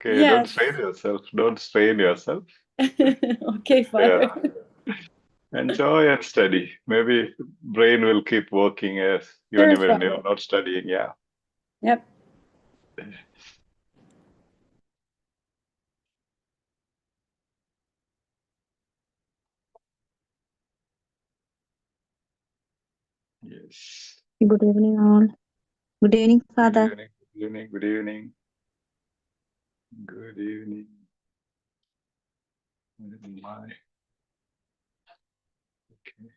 Okay, don't Yes. strain yourself. Don't strain yourself. Okay, Father. Yeah. Enjoy and study. Maybe brain will keep working as even Sure, when you're Father. not studying. Yeah. Yep. Yes. Good evening, all. Good evening, Good Father. evening. Good evening. Good evening. Good evening. My okay.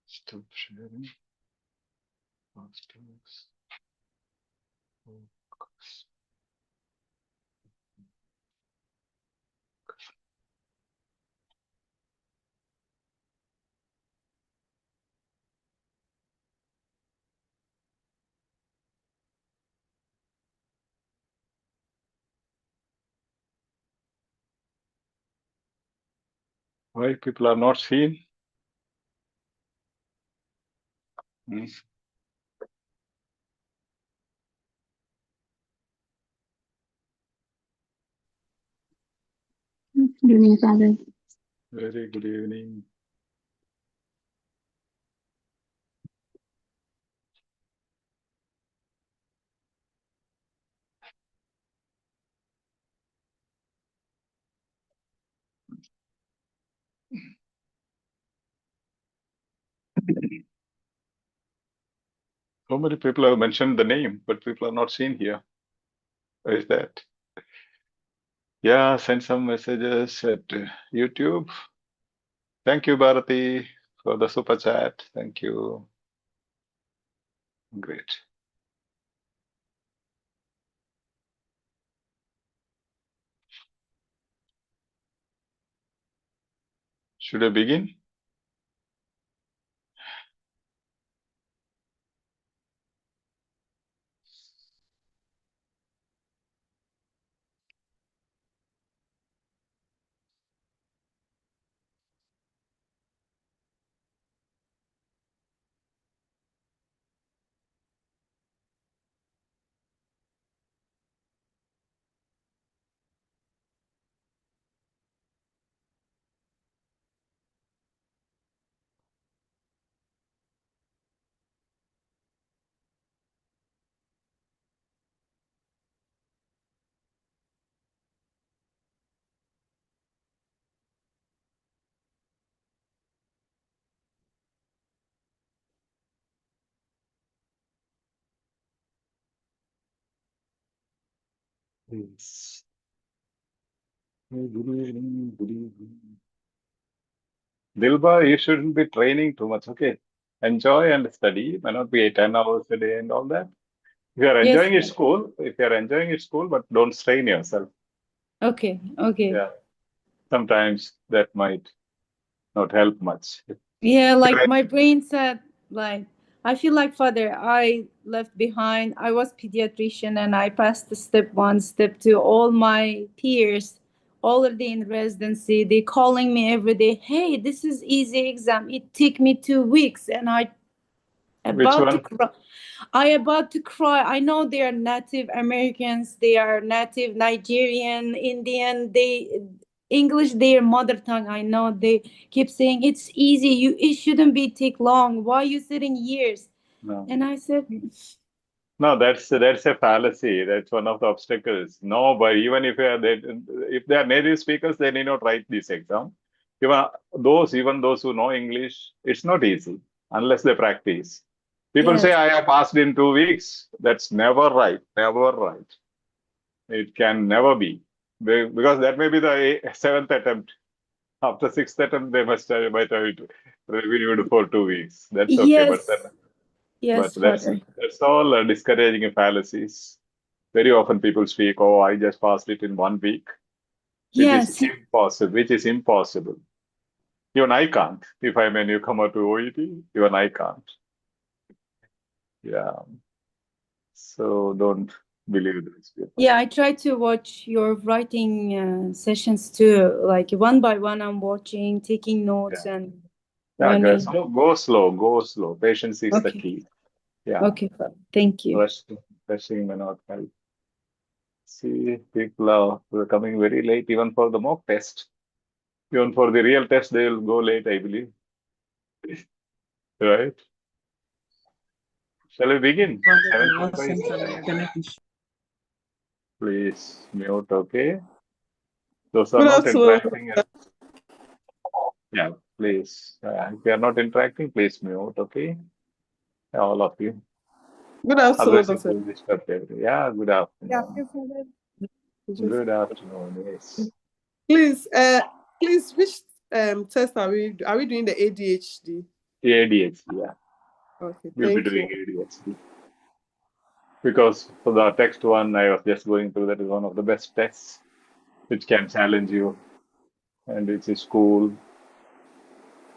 Stop sharing. Masters. Focus. Why people are not seen? Hmm. Good evening, Father. Very good evening. So many people have mentioned the name, but people are not seen here. Why is that? Yeah, send some messages at YouTube. Thank you, Bharati, for the super chat. Thank you. Great. Should I begin? Yes. Good evening. Good evening. Dilba, you shouldn't be training too much. Okay. Enjoy and study. May not be 10 hours a day and all that. If you are Yes. enjoying it, school. If you are enjoying it, school, but don't strain yourself. Okay. Okay. Yeah. Sometimes that might not help much. Yeah, like my brain said, like I feel like, Father, I left behind. I was pediatrician and I passed the step one, step two. All my peers, all of the in residency, they calling me every day. Hey, this is easy exam. It took me 2 weeks, and I Which about to one? cry. I about to cry. I know they are Native Americans. They are Native Nigerian, Indian. They English their mother tongue. I know they keep saying it's easy. It shouldn't be take long. Why you sitting years? No. And I said, No, that's a fallacy. That's one of the obstacles. No, but even if they are native speakers, they need not write this exam. Even those who know English, it's not easy unless they practice. People say yes, I have passed in 2 weeks. That's never right. Never right. It can never be because that may be the seventh attempt. After sixth attempt, they might have it reviewed for 2 weeks. That's okay, but then yes, but yes, that's Father. that's all discouraging fallacies. Very often people speak, "Oh, I just passed it in 1 week," which is Yes, impossible. Which is impossible. Even I can't. If I'm a newcomer to OET, even I can't. Yeah. So don't believe these people. yeah. I try to watch your writing sessions too. Like one by one, I'm watching, taking notes Yeah. and Yeah, guys. learning. So go slow. Go slow. Patience is the Okay. key. Yeah. Okay, Father. Thank you. Rushing may not help. See, people are coming very late even for the mock test. Even for the real test, they will go late, I believe. Right? Shall we begin? Father, there was 7:45 is some the time. internet issue. Please mute, okay? Those are Good not afternoon. interacting. Yeah, please. If you are not interacting, please mute, okay? All of you. Good afternoon, Otherwise, it Doctor. will disturb everybody. Yeah, good afternoon. Just- Good afternoon, yes. Please, which test are we doing the ADHD? ADHD, yeah. Okay, We'll be thank doing you. ADHD. Because for the text one, I was just going through, that is one of the best tests which can challenge you, and it's a school,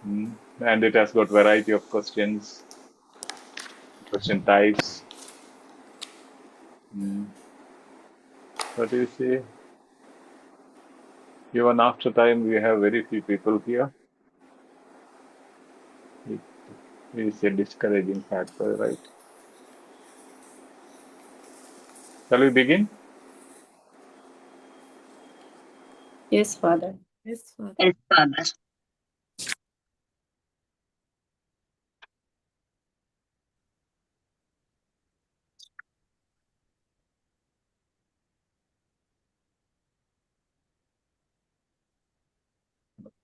and it has got variety of questions, question types. But you see, even after time, we have very few people here. It is a discouraging factor, right? Shall we begin? Yes, Father. Yes, Father.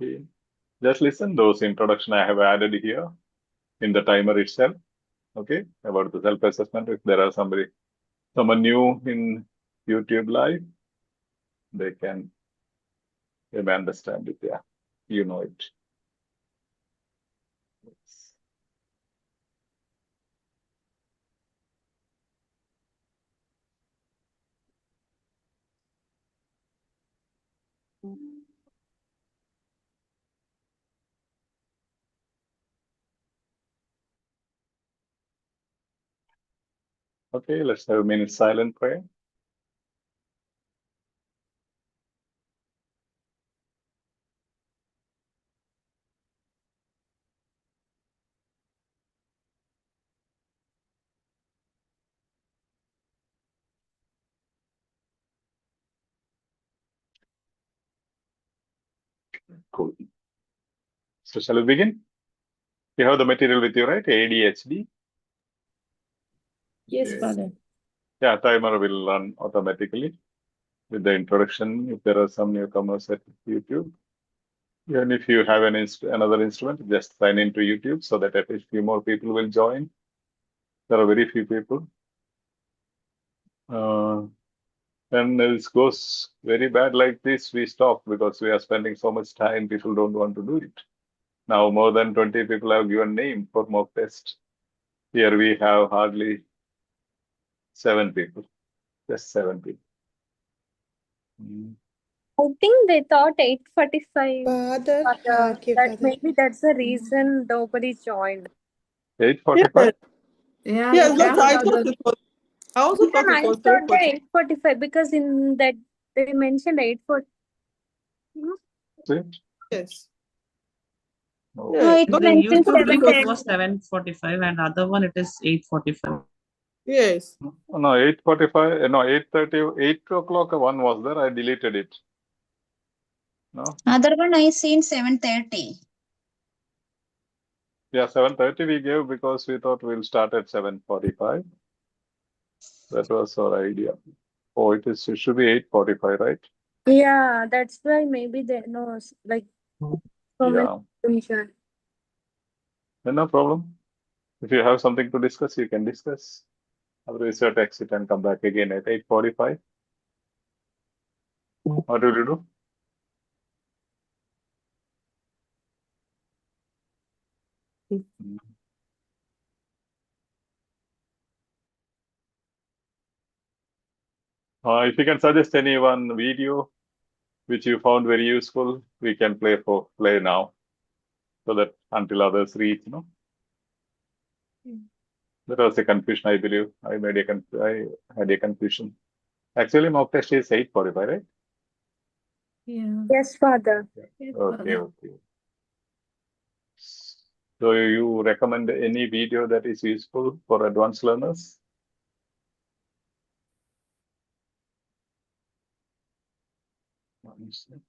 Okay. Just listen those introduction I have added here in the timer itself. Okay, about the self-assessment. If there are someone new in YouTube live, they may understand it. Yeah, you know it. Okay, let's have a minute silent prayer. Cool. So shall we begin? You have the material with you, right? ADHD. Yes, Yes. Father. Yeah, timer will run automatically with the introduction. If there are some newcomers at YouTube, even if you have another instrument, just sign into YouTube so that at least few more people will join. There are very few people. When it goes very bad like this, we stop because we are spending so much time. People don't want to do it. Now more than 20 people have given name for mock test. Here we have hardly 7 people. Just 7 people. I think they thought 8:45. Father, That maybe that's the reason nobody joined. 8:45? Yeah, Yes, you Doctor. I can. thought it was. I also thought Even it I was thought 3:40. 8:45 because in that they mentioned 8:40. Yes. Oh. No, it In the mentions YouTube link, it 7:30. was 7:45, and other one it is 8:45. Yes. No, 8:45. No, 8:30. 8 o'clock. One was there. I deleted it. No. Other one I seen 7:30. Yeah, 7:30 we gave because we thought we'll start at 7:45. That was our idea. Oh, it should be 8:45, right? Yeah, that's why maybe they know like so many Yeah. mentioned. No problem. If you have something to discuss, you can discuss. Otherwise, you exit and come back again at 8:45. What will you do? If you can suggest any one video which you found very useful, we can play now, so that until others reach, That was a confusion, I believe. I had a confusion. Actually, mock test is 8:45, right? Yeah. Yes, Father. Okay, okay. So you recommend any video that is useful for advanced learners? One sec.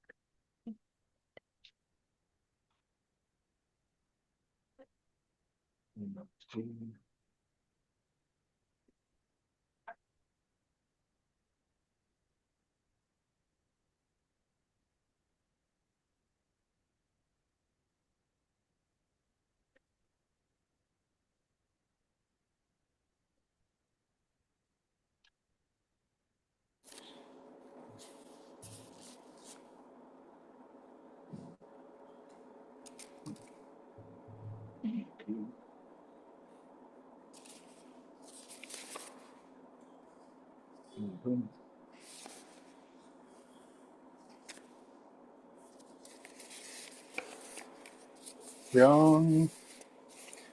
Yeah.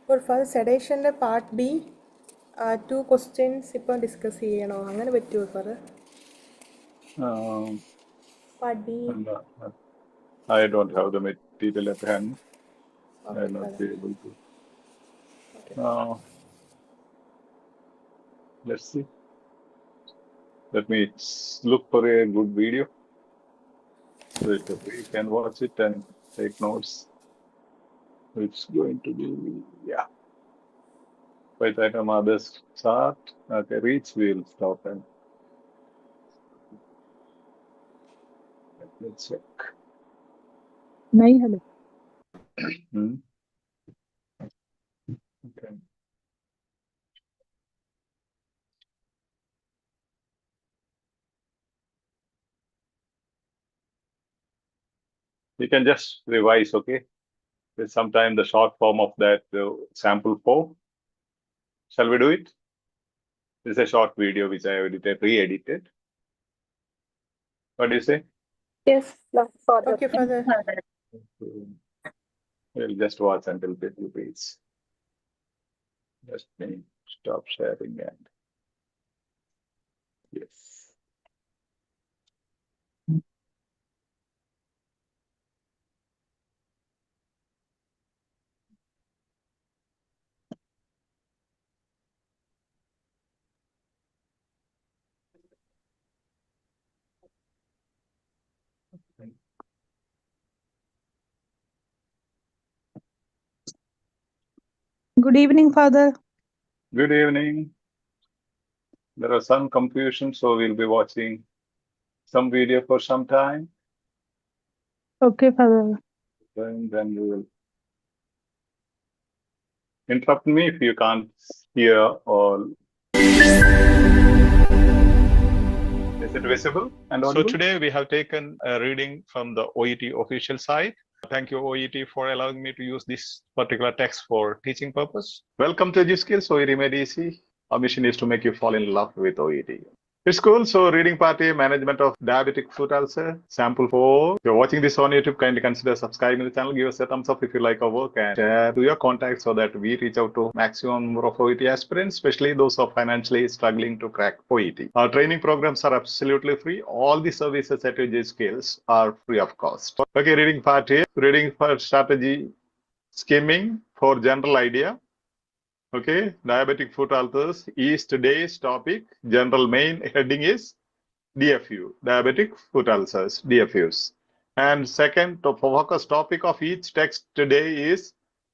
For sedation part B, 2 questions ഇപ്പോൾ discuss ചെയ്യണോ അങ്ങനെ പറ്റുമോ sir? Part B. I don't have the material at hand. I Okay, will not be able to. Okay. Let's see. Let me look for a good video so that we can watch it and take notes. It's going to be, yeah. By the time others start, okay, reach, we'll stop and let's check. Okay. You can just revise, okay? There's sometime the short form of that sample 4. Shall we do it? This is a short video which I have edited, re-edited. What do you say? Yes, Father. Okay, Father. We'll just watch until it repeats. Just me stop sharing and yes. Good evening, Father. Good evening. There are some confusion, so we'll be watching some video for some time. Okay, Father. Then you will interrupt me if you can't hear or. Is it visible and audible? So today we have taken a reading from the OET official site. Thank you, OET, for allowing me to use this particular text for teaching purpose. Welcome to EduSkills, OET made easy. Our mission is to make you fall in love with OET. It's cool. So reading party, management of diabetic foot ulcer, sample 4. If you're watching this on YouTube, kindly consider subscribing to the channel. Give us a thumbs up if you like our work and share to your contacts so that we reach out to maximum number of OET aspirants, especially those who are financially struggling to crack OET. Our training programs are absolutely free. All the services at EduSkills are free of cost. Okay, reading part here. Reading for strategy, skimming for general idea. Okay, diabetic foot ulcers is today's topic. General main heading is DFU, diabetic foot ulcers, DFUs. And second, the focus topic of each text today is,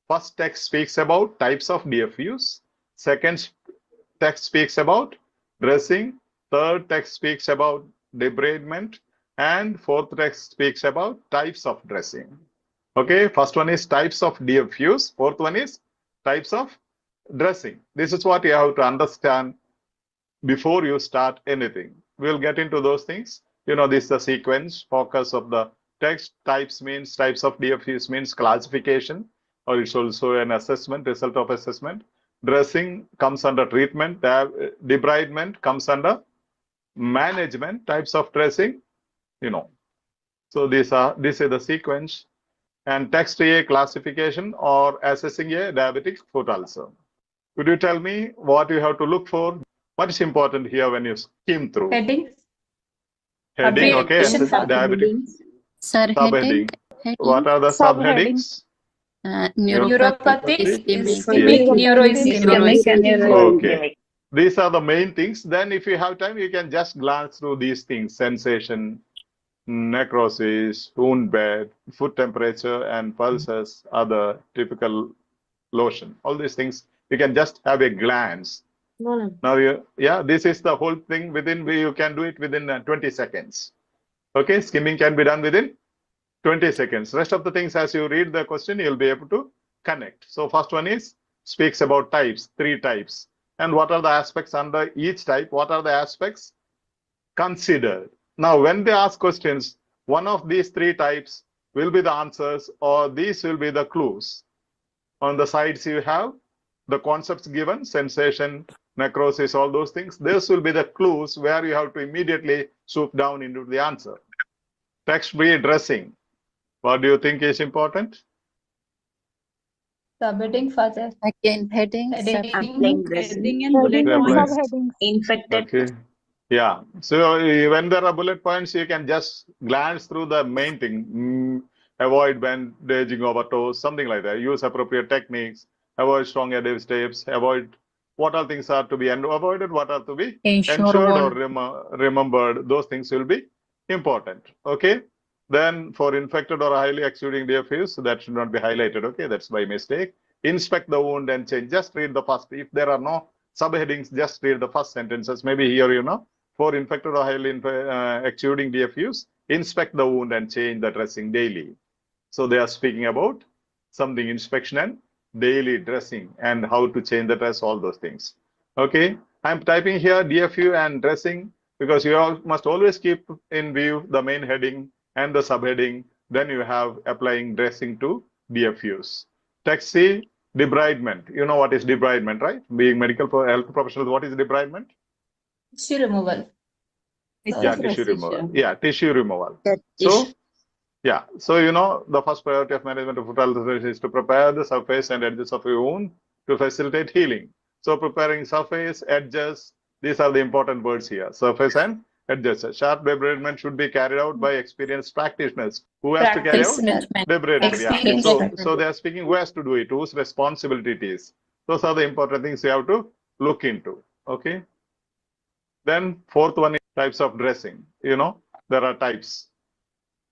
first text speaks about types of DFUs. Second text speaks about dressing. Third text speaks about debridement. And fourth text speaks about types of dressing. Okay, first one is types of DFUs. Fourth one is types of dressing. This is what you have to understand before you start anything. We'll get into those things. You know, this is the sequence, focus of the text. Types means, types of DFUs means classification, or it's also an assessment, result of assessment. Dressing comes under treatment. Debridement comes under management. Types of dressing, you know. So this is the sequence. And text A, classification or assessing a diabetic foot ulcer. Could you tell me what you have to look for? What is important here when you skim through? Headings. Heading, okay. Diabetic subheading. What are the subheadings? Neuropathic, ischemic, neuro-ischemic. Okay. These are the main things. Then if you have time, you can just glance through these things. Sensation, necrosis, wound bed, foot temperature, and pulses are the typical lotion. All these things you can just have a glance. Now, this is the whole thing you can do it within 20 seconds. Okay, skimming can be done within 20 seconds. Rest of the things, as you read the question, you'll be able to connect. So first one is speaks about types, 3 types. And what are the aspects under each type? What are the aspects considered? Now, when they ask questions, one of these 3 types will be the answers, or these will be the clues. On the sides, you have the concepts given, sensation, necrosis, all those things. This will be the clues where you have to immediately swoop down into the answer. Text B, dressing. What do you think is important? Subheading, Father. Again, heading, Heading and bullet Yeah, points. Subheadings. infected. Okay. Yeah. So when there are bullet points, you can just glance through the main thing. Avoid bandaging over toes, something like that. Use appropriate techniques. Avoid strong adhesive steps. Avoid what all things are to be avoided, what are to be ensured or remembered. Those things will be important. Okay. Then for infected or highly exuding DFUs, that should not be highlighted. Okay, that's by mistake. Inspect the wound and change. Just read the first. If there are no subheadings, just read the first sentences. Maybe here, for infected or highly exuding DFUs, inspect the wound and change the dressing daily. So they are speaking about something, inspection and daily dressing, and how to change the dress, all those things. Okay, I'm typing here DFU and dressing because you all must always keep in view the main heading and the subheading. Then you have applying dressing to DFUs. Text C, debridement. You know what is debridement, right? Being medical health professionals, what is debridement? Tissue removal. Yeah, tissue removal. Yeah, tissue removal. So, yeah. So, the first priority of management of foot health is to prepare the surface and edges of your wound to facilitate healing. So, preparing surface, edges, these are the important words here. Surface and edges. Sharp debridement should be carried out by experienced practitioners. Who has to carry out? Debridement. Yeah. So they are speaking who has to do it, whose responsibility it is. Those are the important things you have to look into. Okay. Then fourth one is types of dressing. There are types.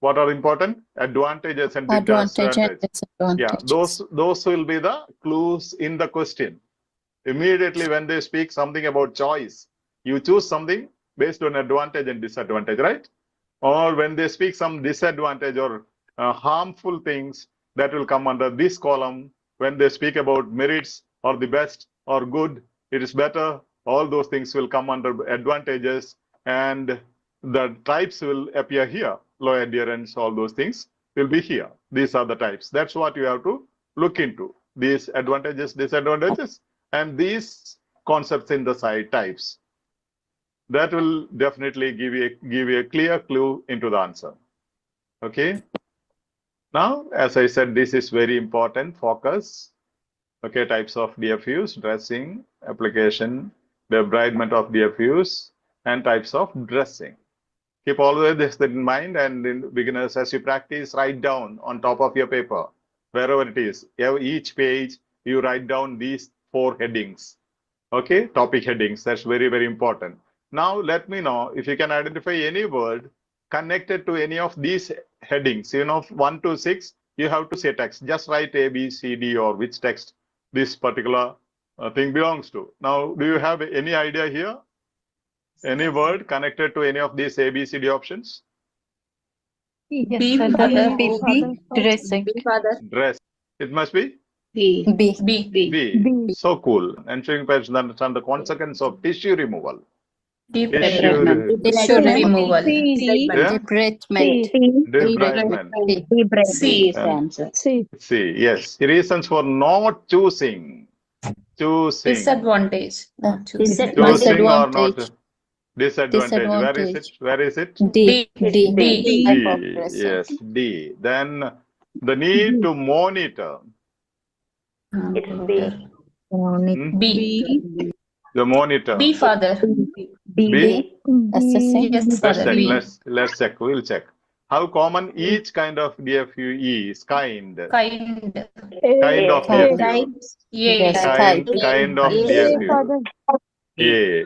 What are important? Advantages and disadvantages. Yeah, those will be the clues in the question. Immediately when they speak something about choice, you choose something based on advantage and disadvantage, right? Or when they speak some disadvantage or harmful things, that will come under this column. When they speak about merits or the best or good, it is better, all those things will come under advantages, and the types will appear here. Low adherence, all those things will be here. These are the types. That's what you have to look into. These advantages, disadvantages, and these concepts in the side types. That will definitely give you a clear clue into the answer. Okay. Now, as I said, this is very important. Focus. Okay, types of DFUs, dressing, application, debridement of DFUs, and types of dressing. Keep always this in mind, and in beginners, as you practice, write down on top of your paper, wherever it is. Each page, you write down these 4 headings. Okay, topic headings. That's very, very important. Now, let me know if you can identify any word connected to any of these headings. 1 to 6, you have to say text. Just write A, B, C, D, or which text this particular thing belongs to. Now, do you have any idea here? Any word connected to any of these A, B, C, D options? Yes, B, Father. Father. Father. Dressing. Dress. It must be B. B. So cool. Ensuring parents understand the consequence of tissue removal. Debridement. Tissue removal. Yeah? Debridement. Debridement. C is the answer. C. Yes. Reasons for not choosing. Disadvantage. Not choosing. Choosing or not. Disadvantage. Where is it? D. D. Yes. D. Then the need to monitor. B. The monitor. B, Father. B. Assessing. Yes, Father. B. Let's check. We'll check. How common each kind of DFU is? Kind of Kind. DFU. Yes, Kind of DFU. Father. A.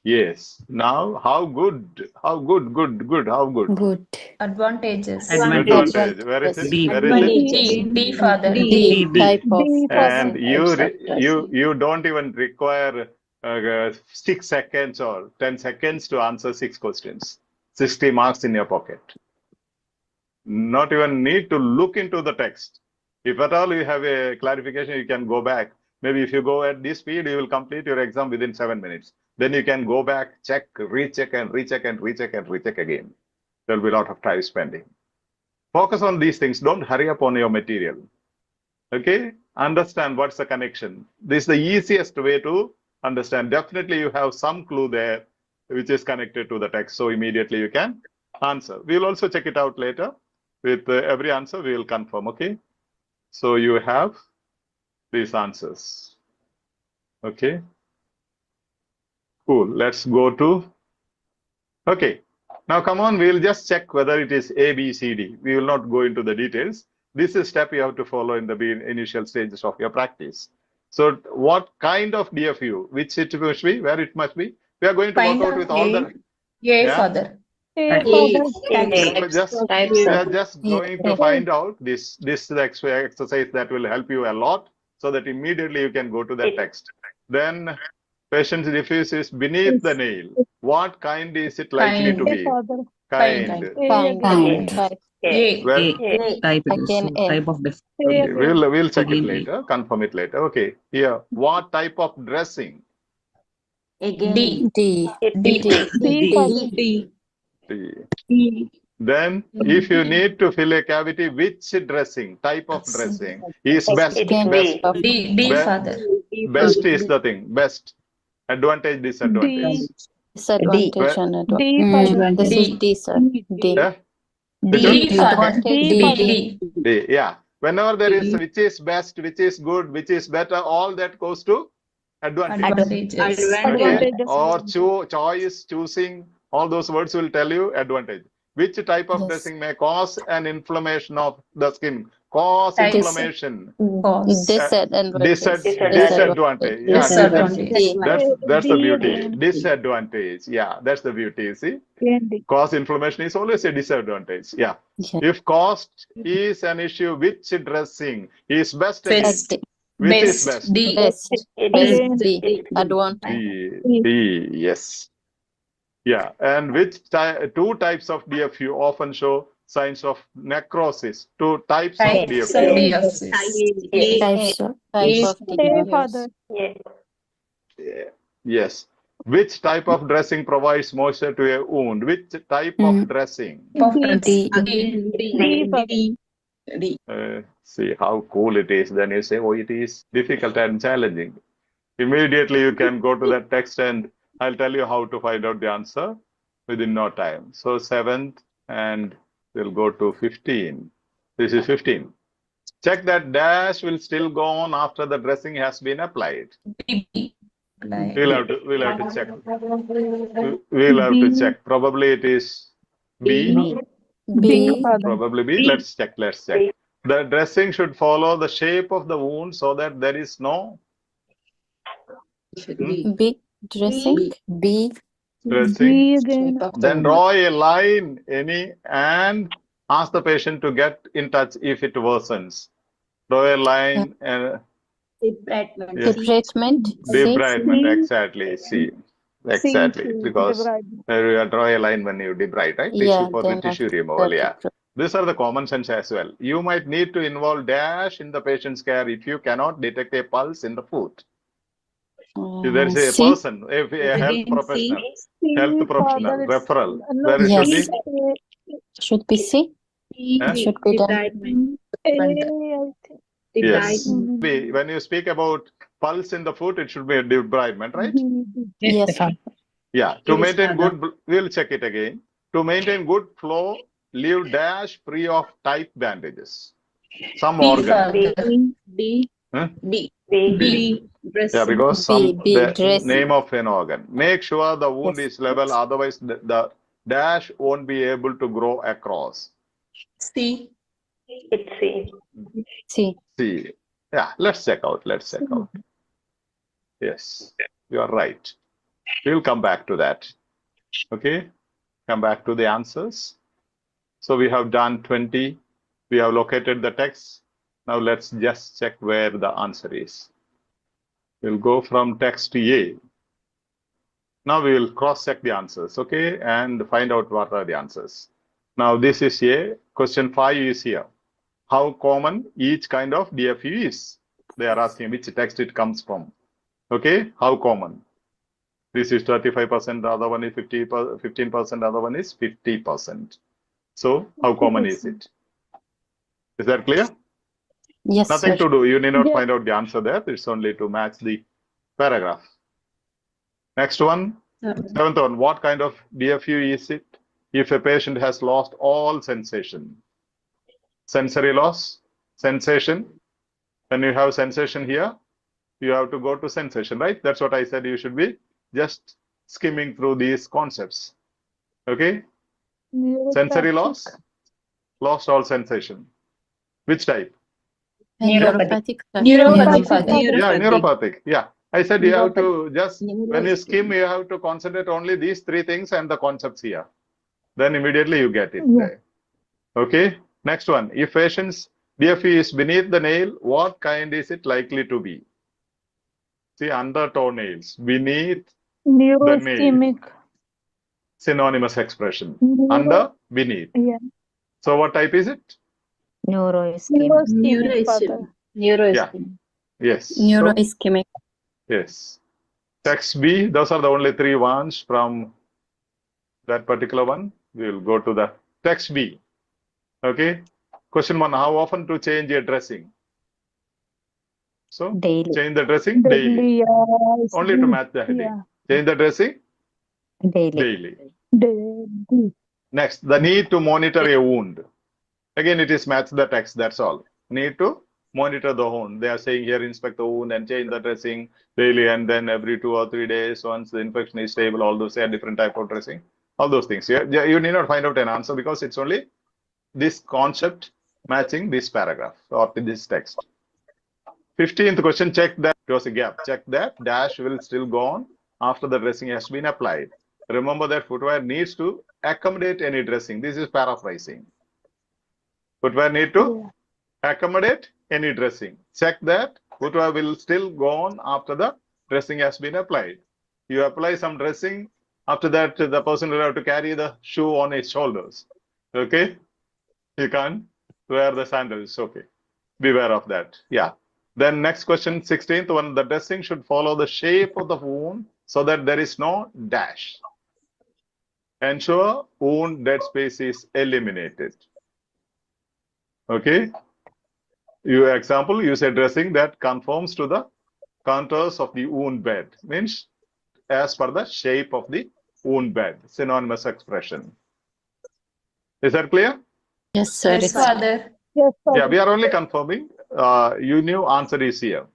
Yes. Now, how good? How good? Good. How good? Good. Advantages. Advantage. Where is it? D. Where is it? D, Father. D. Type of And dressing. you don't even require 6 seconds or 10 seconds to answer 6 questions. 60 marks in your pocket. Not even need to look into the text. If at all you have a clarification, you can go back. Maybe if you go at this speed, you will complete your exam within 7 minutes. Then you can go back, check, recheck, and recheck, and recheck, and recheck again. There will be a lot of time spending. Focus on these things. Don't hurry up on your material. Okay? Understand what's the connection. This is the easiest way to understand. Definitely you have some clue there which is connected to the text. So immediately you can answer. We'll also check it out later. With every answer, we will confirm. Okay? So you have these answers. Okay? Cool. Let's go to... Okay. Now come on, we'll just check whether it is A, B, C, D. We will not go into the details. This is a step you have to follow in the initial stages of your practice. So what kind of DFU, which it must be, where it must be? We are going to work out with all the... Yeah, Father. We are just going to find out this is the exercise that will help you a lot so that immediately you can go to the text. Then patient's diffuse is beneath the nail. What kind is it likely to be? Kind. Well, Type it is. Again, So, type of def. okay, we'll check it Again, later, confirm it later. Okay, here, what type of dressing? D. D. Then, if you need to fill a cavity, which dressing, type of dressing is best? Again, Best, D, Father. best is the thing. Best. Advantage, disadvantage. Disadvantage and advantage. This is D, sir. D. Yeah? D, Father. D. Yeah. Whenever there is which is best, which is good, which is better, all that goes to advantage. Okay? Or choice, choosing, all those words will tell you advantage. Which type of dressing may cause an inflammation of the skin? Cause inflammation. Disadvantage. Yeah, that's the beauty. Disadvantage. Yeah, that's the beauty. See, cause inflammation is always a disadvantage. Yeah. If cost is an issue, which dressing is best? Which is best? Best. D. Advantage. D. Yes. Yeah, and which two types of DFU often show signs of necrosis? Two types of DFU. Type of DFUs. Yes. Which type of dressing provides moisture to a wound? Which type of dressing? See how cool it is. Then you say, oh, it is difficult and challenging. Immediately you can go to that text and I'll tell you how to find out the answer within no time. So 7th and we'll go to 15. This is 15. Check that dash will still go on after the dressing has been applied. We'll have to check. We'll have to check. Probably it is B. Probably B. Let's check. The dressing should follow the shape of the wound so that there is no B. Dressing. B. dressing. Then draw a line and ask the patient to get in touch if it worsens. Draw a line and Debridement. debridement, exactly. See, exactly, because you draw a line when you debride, right? Tissue for the tissue removal. Yeah, these are the common sense as well. You might need to involve dash in the patient's care if you cannot detect a pulse in the foot. If there is a person, if a health professional, referral, where it should be C. Should be done. Yes. When you speak about pulse in the foot, it should be a debridement, right? Yes. Yeah. To maintain good, we'll check it again. To maintain good flow, leave dash free of tight bandages. Some organ. D. Yeah, because the name of an organ. Make sure the wound is level, otherwise the dash won't be able to grow across. C. Yeah, let's check out. Yes, you are right. We'll come back to that. Okay, come back to the answers. So we have done 20. We have located the text. Now let's just check where the answer is. We'll go from text to A. Now we will cross-check the answers, okay, and find out what are the answers. Now this is A. Question 5 is here. How common each kind of DFU is? They are asking which text it comes from. Okay, how common? This is 35%, the other one is 15%, the other one is 50%. So how common is it? Is that clear? Yes, Nothing sir. to do. You need not find out the answer there. It's only to match the paragraph. Next one, seventh one. What kind of DFU is it if a patient has lost all sensation? Sensory loss, sensation. When you have sensation here, you have to go to sensation, right? That's what I said. You should be just skimming through these concepts. Okay? Sensory loss, lost all sensation. Which type? Neuropathic. Neuropathic. Yeah, neuropathic. Yeah. I said you have to just, when you skim, you have to concentrate only these three things and the concepts here. Then immediately you get it there. Okay. Next one. If patient's DFU is beneath the nail, what kind is it likely to be? See, under toenails, beneath the nail. Synonymous expression. Under, beneath. Yeah. So what type is it? Neuroischemic. Yeah. Yes. Neuroischemic. Yes. Text B, those are the only three ones from that particular one. We will go to the text B. Okay. Question 1, how often to change a dressing? So, change the dressing daily. Only to match the heading. Change the dressing daily. Next, the need to monitor a wound. Again, it is match the text, that's all. Need to monitor the wound. They are saying here, inspect the wound and change the dressing daily, and then every 2 or 3 days, once the infection is stable, all those are different type of dressing. All those things. You need not find out an answer because it's only this concept matching this paragraph or this text. 15th question, check that it was a gap. Check that dash will still go on after the dressing has been applied. Remember that footwear needs to accommodate any dressing. This is paraphrasing. Footwear need to accommodate any dressing. Check that footwear will still go on after the dressing has been applied. You apply some dressing, after that the person will have to carry the shoe on his shoulders. Okay? You can't wear the sandals. Okay. Beware of that. Yeah. Then next question, 16th one, the dressing should follow the shape of the wound so that there is no dash. Ensure wound dead space is eliminated. Okay. Your example, use a dressing that conforms to the contours of the wound bed. Means as per the shape of the wound bed. Synonymous expression. Is that clear? Yes, sir. Yes, Father. Yeah, we are only confirming. You knew answer is here.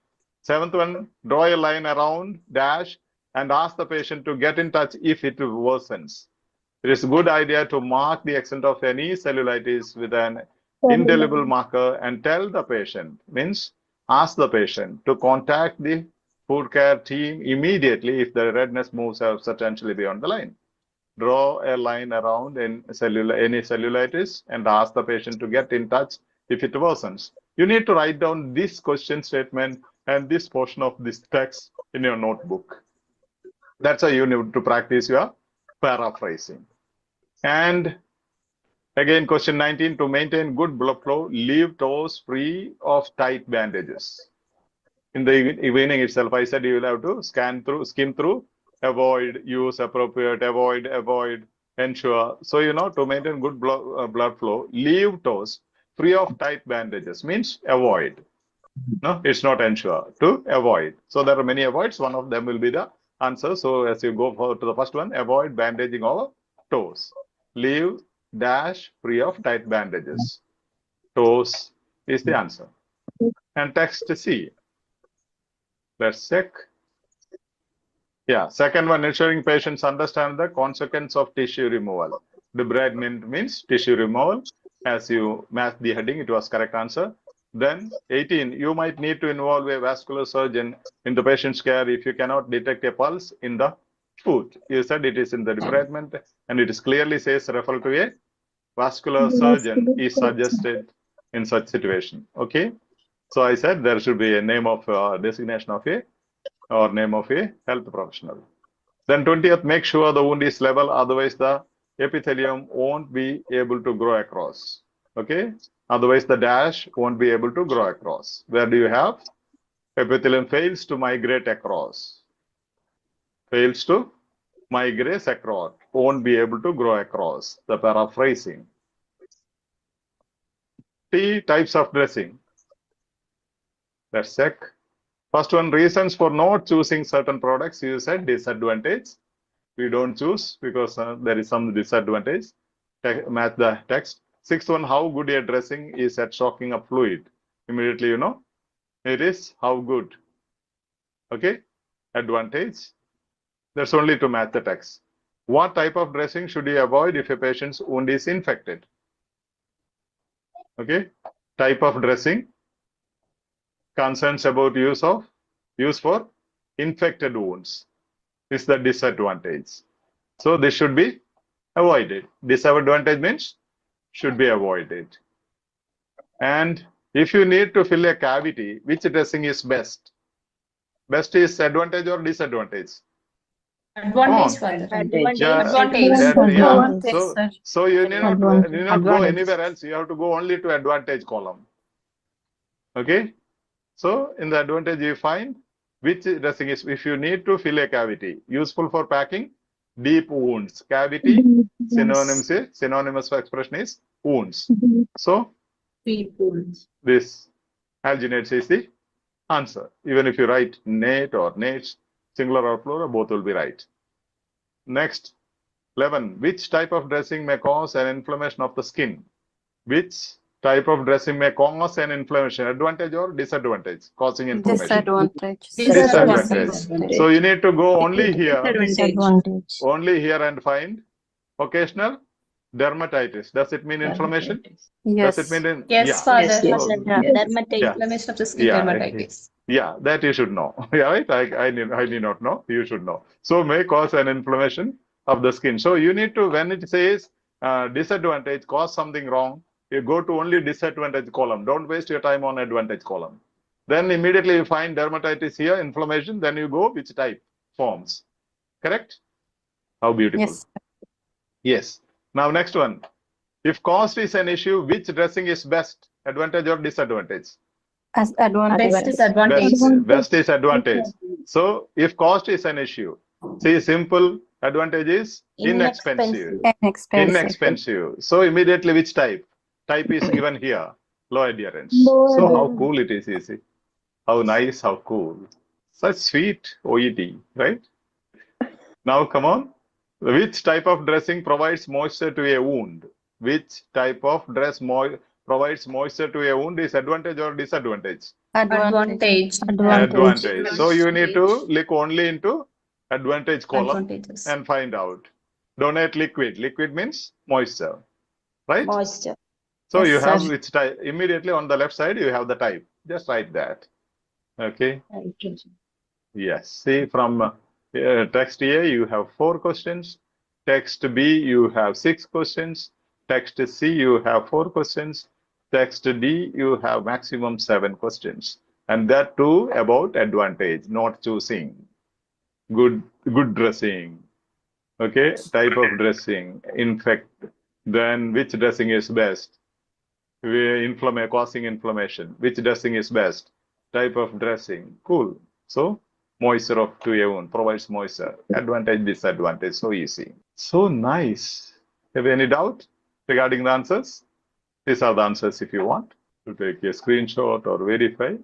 7th one, draw a line around dash and ask the patient to get in touch if it worsens. It is a good idea to mark the extent of any cellulitis with an indelible marker and tell the patient, means ask the patient to contact the food care team immediately if the redness moves substantially beyond the line. Draw a line around any cellulitis and ask the patient to get in touch if it worsens. You need to write down this question statement and this portion of this text in your notebook. That's how you need to practice your paraphrasing. And again, question 19, to maintain good blood flow, leave toes free of tight bandages. In the evening itself, I said you will have to skim through, avoid, use appropriate, avoid, ensure. So, to maintain good blood flow, leave toes free of tight bandages, means avoid. No, it's not ensure, to avoid. So there are many avoids. One of them will be the answer. So as you go to the first one, avoid bandaging over toes. Leave dash free of tight bandages. Toes is the answer. And text C. Let's check. Yeah, second one, ensuring patients understand the consequence of tissue removal. Debridement means tissue removal. As you matched the heading, it was correct answer. Then 18, you might need to involve a vascular surgeon in the patient's care if you cannot detect a pulse in the foot. You said it is in the department and it is clearly says refer to a vascular surgeon is suggested in such situation. Okay. So I said there should be a name of designation of a or name of a health professional. Then 20th, make sure the wound is level, otherwise the epithelium won't be able to grow across. Okay. Otherwise the dash won't be able to grow across. Where do you have? Epithelium fails to migrate across. Fails to migrate across. Won't be able to grow across. The paraphrasing. T, types of dressing. Let's check. First one, reasons for not choosing certain products. You said disadvantage. We don't choose because there is some disadvantage. Match the text. Sixth one, how good a dressing is at shocking up fluid. Immediately, you know, it is how good. Okay, advantage. That's only to match the text. What type of dressing should you avoid if a patient's wound is infected? Okay, type of dressing. Concerns about use for infected wounds is the disadvantage. So this should be avoided. Disadvantage means should be avoided. And if you need to fill a cavity, which dressing is best? Best is advantage or disadvantage? Advantage, Father. Yeah, Advantage. yeah. So you need not go Advantage. anywhere else. You have to go only to advantage column. Okay. So in the advantage you find which dressing is, if you need to fill a cavity, useful for packing deep wounds. Cavity synonymous expression is wounds. So this alginates is the answer. Even if you write nate or nates, singular or plural, both will be right. Next, 11. Which type of dressing may cause an inflammation of the skin? Which type of dressing may cause an inflammation? Advantage or disadvantage? Causing inflammation. Disadvantage. So you need to go only here, Disadvantage. only here and find occasional dermatitis. Does it mean inflammation? Yes. Does it mean Yes, Father. So, Dermatitis. yeah. Inflammation of the skin, Yeah, dermatitis. yeah, that you should know. Yeah, right? I need not know. You should know. So may cause an inflammation of the skin. So you need to, when it says disadvantage, cause something wrong, you go to only disadvantage column. Don't waste your time on advantage column. Then immediately you find dermatitis here, inflammation, then you go which type forms. Correct? How beautiful. Yes. Yes. Now next one. If cost is an issue, which dressing is best? Advantage or disadvantage? As advantage. Best is advantage. Best is advantage. So if cost is an issue, see, simple advantage is inexpensive. Inexpensive. So immediately which type? Type is given here. Low adherence. So how cool it is, you see. How nice, how cool. Such sweet OET, right? Now come on. Which type of dressing provides moisture to a wound? Which type of dress provides moisture to a wound is advantage or disadvantage? Advantage. Advantage. So you need to look only into advantage column Advantages. and find out. Donate liquid. Liquid means moisture, right? Moisture. So Yes, you have sir. which type. Immediately on the left side, you have the type. Just write that. Okay. Yes. See, from text A, you have 4 questions. Text B, you have 6 questions. Text C, you have 4 questions. Text D, you have maximum 7 questions. And that too about advantage, not choosing. Good dressing. Okay, type of dressing. Then which dressing is best? Causing inflammation. Which dressing is best? Type of dressing. Cool. So moisture of to a wound provides moisture. Advantage, disadvantage. So easy. So nice. Have any doubt regarding the answers? These are the answers if you want to take a screenshot or verify.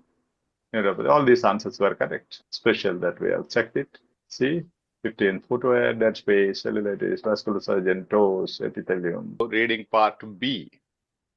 All these answers were correct. Special that we have checked it. See, 15 footwear, dead space, cellulitis, vascular surgeon, toes, epithelium. Reading part B.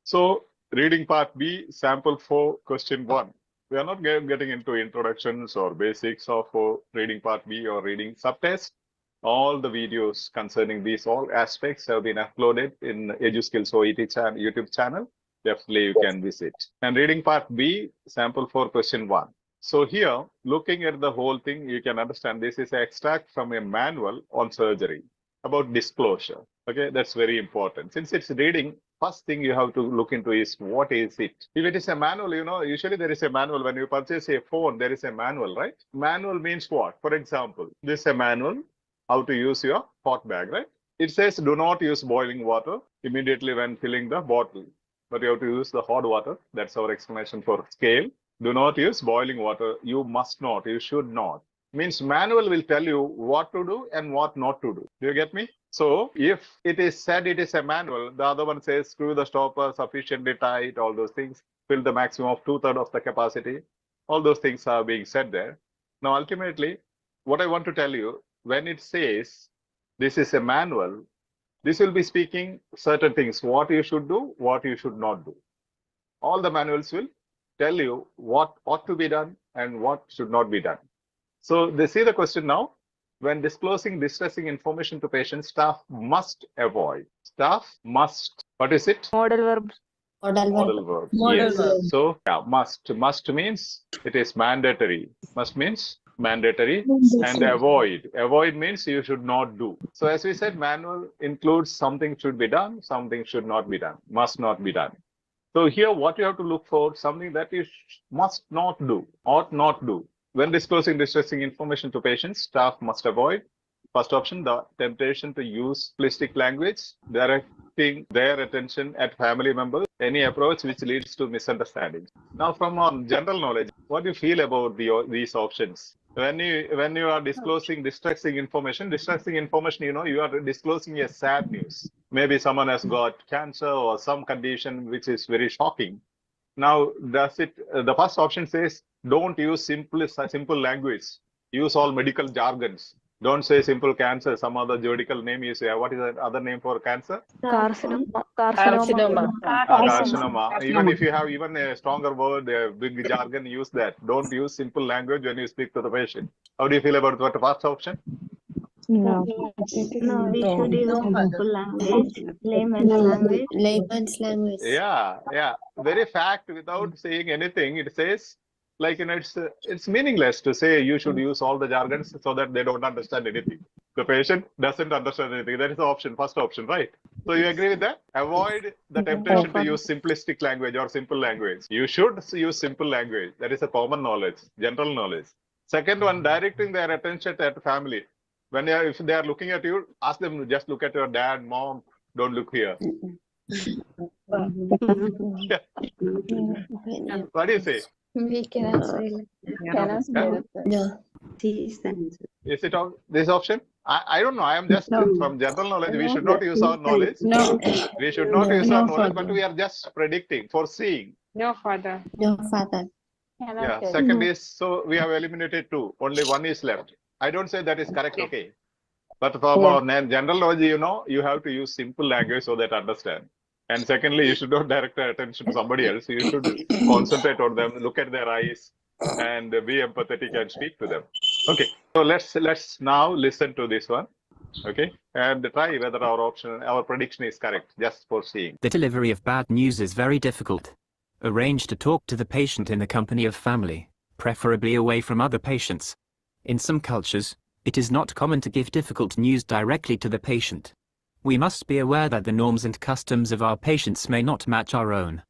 So reading part B, sample 4, question 1. We are not getting into introductions or basics of reading part B or reading subtest. All the videos concerning these all aspects have been uploaded in EduSkills OET YouTube channel. Definitely you can visit. And reading part B, sample 4, question 1. So here, looking at the whole thing, you can understand this is an extract from a manual on surgery about disclosure. Okay, that's very important. Since it's reading, first thing you have to look into is what is it? If it is a manual, usually there is a manual. When you purchase a phone, there is a manual, right? Manual means what? For example, this is a manual, how to use your hot bag, right? It says do not use boiling water immediately when filling the bottle, but you have to use the hot water. That's our explanation for scale. Do not use boiling water. You must not. You should not. Means manual will tell you what to do and what not to do. Do you get me? So if it is said it is a manual, the other one says screw the stopper sufficiently tight, all those things, fill the maximum of 2/3 of the capacity. All those things are being said there. Now, ultimately, what I want to tell you, when it says this is a manual, this will be speaking certain things, what you should do, what you should not do. All the manuals will tell you what ought to be done and what should not be done. So they see the question now. When disclosing distressing information to patients, staff must avoid. Staff must. What is it? Modal verbs. Modal verb. Yes. So yeah, must. Must means it is mandatory. Must means mandatory. And avoid. Avoid means you should not do. So as we said, manual includes something should be done, something should not be done, must not be done. So here what you have to look for, something that you must not do, ought not do. When disclosing distressing information to patients, staff must avoid. First option, the temptation to use simplistic language, directing their attention at family members, any approach which leads to misunderstanding. Now, from our general knowledge, what do you feel about these options? When you are disclosing distressing information, you are disclosing a sad news. Maybe someone has got cancer or some condition which is very shocking. Now, the first option says, don't use simple language. Use all medical jargons. Don't say simple cancer, some other juridical name you say. What is the other name for cancer? Carcinoma. Carcinoma. Even if you have even a stronger word, a big jargon, use that. Don't use simple language when you speak to the patient. How do you feel about the first option? No, we should use simple language, layman's language. Yeah. Very fact, without saying anything, it says, like, it's meaningless to say you should use all the jargons so that they don't understand anything. The patient doesn't understand anything. That is the option, first option, right? So you agree with that? Avoid the temptation to use simplistic language or simple language. You should use simple language. That is a common knowledge, general knowledge. Second one, directing their attention at family. If they are looking at you, ask them to just look at your dad, mom, don't look here. What do you say? We cannot say. No. Is it this option? I don't know. I am just from general knowledge. We should not use our knowledge. No. We should not use our knowledge, but we are just predicting, foreseeing. No, father. Yeah. Second is, so we have eliminated 2. Only 1 is left. I don't say that is correct. Okay. But from our general knowledge, you have to use simple language so that understand. And secondly, you should not direct your attention to somebody else. You should concentrate on them, look at their eyes, and be empathetic and speak to them. Okay, so let's now listen to this one. Okay, and try whether our prediction is correct, just for seeing. The delivery of bad news is very difficult. Arrange to talk to the patient in the company of family, preferably away from other patients. In some cultures, it is not common to give difficult news directly to the patient. We must be aware that the norms and customs of our patients may not match our own.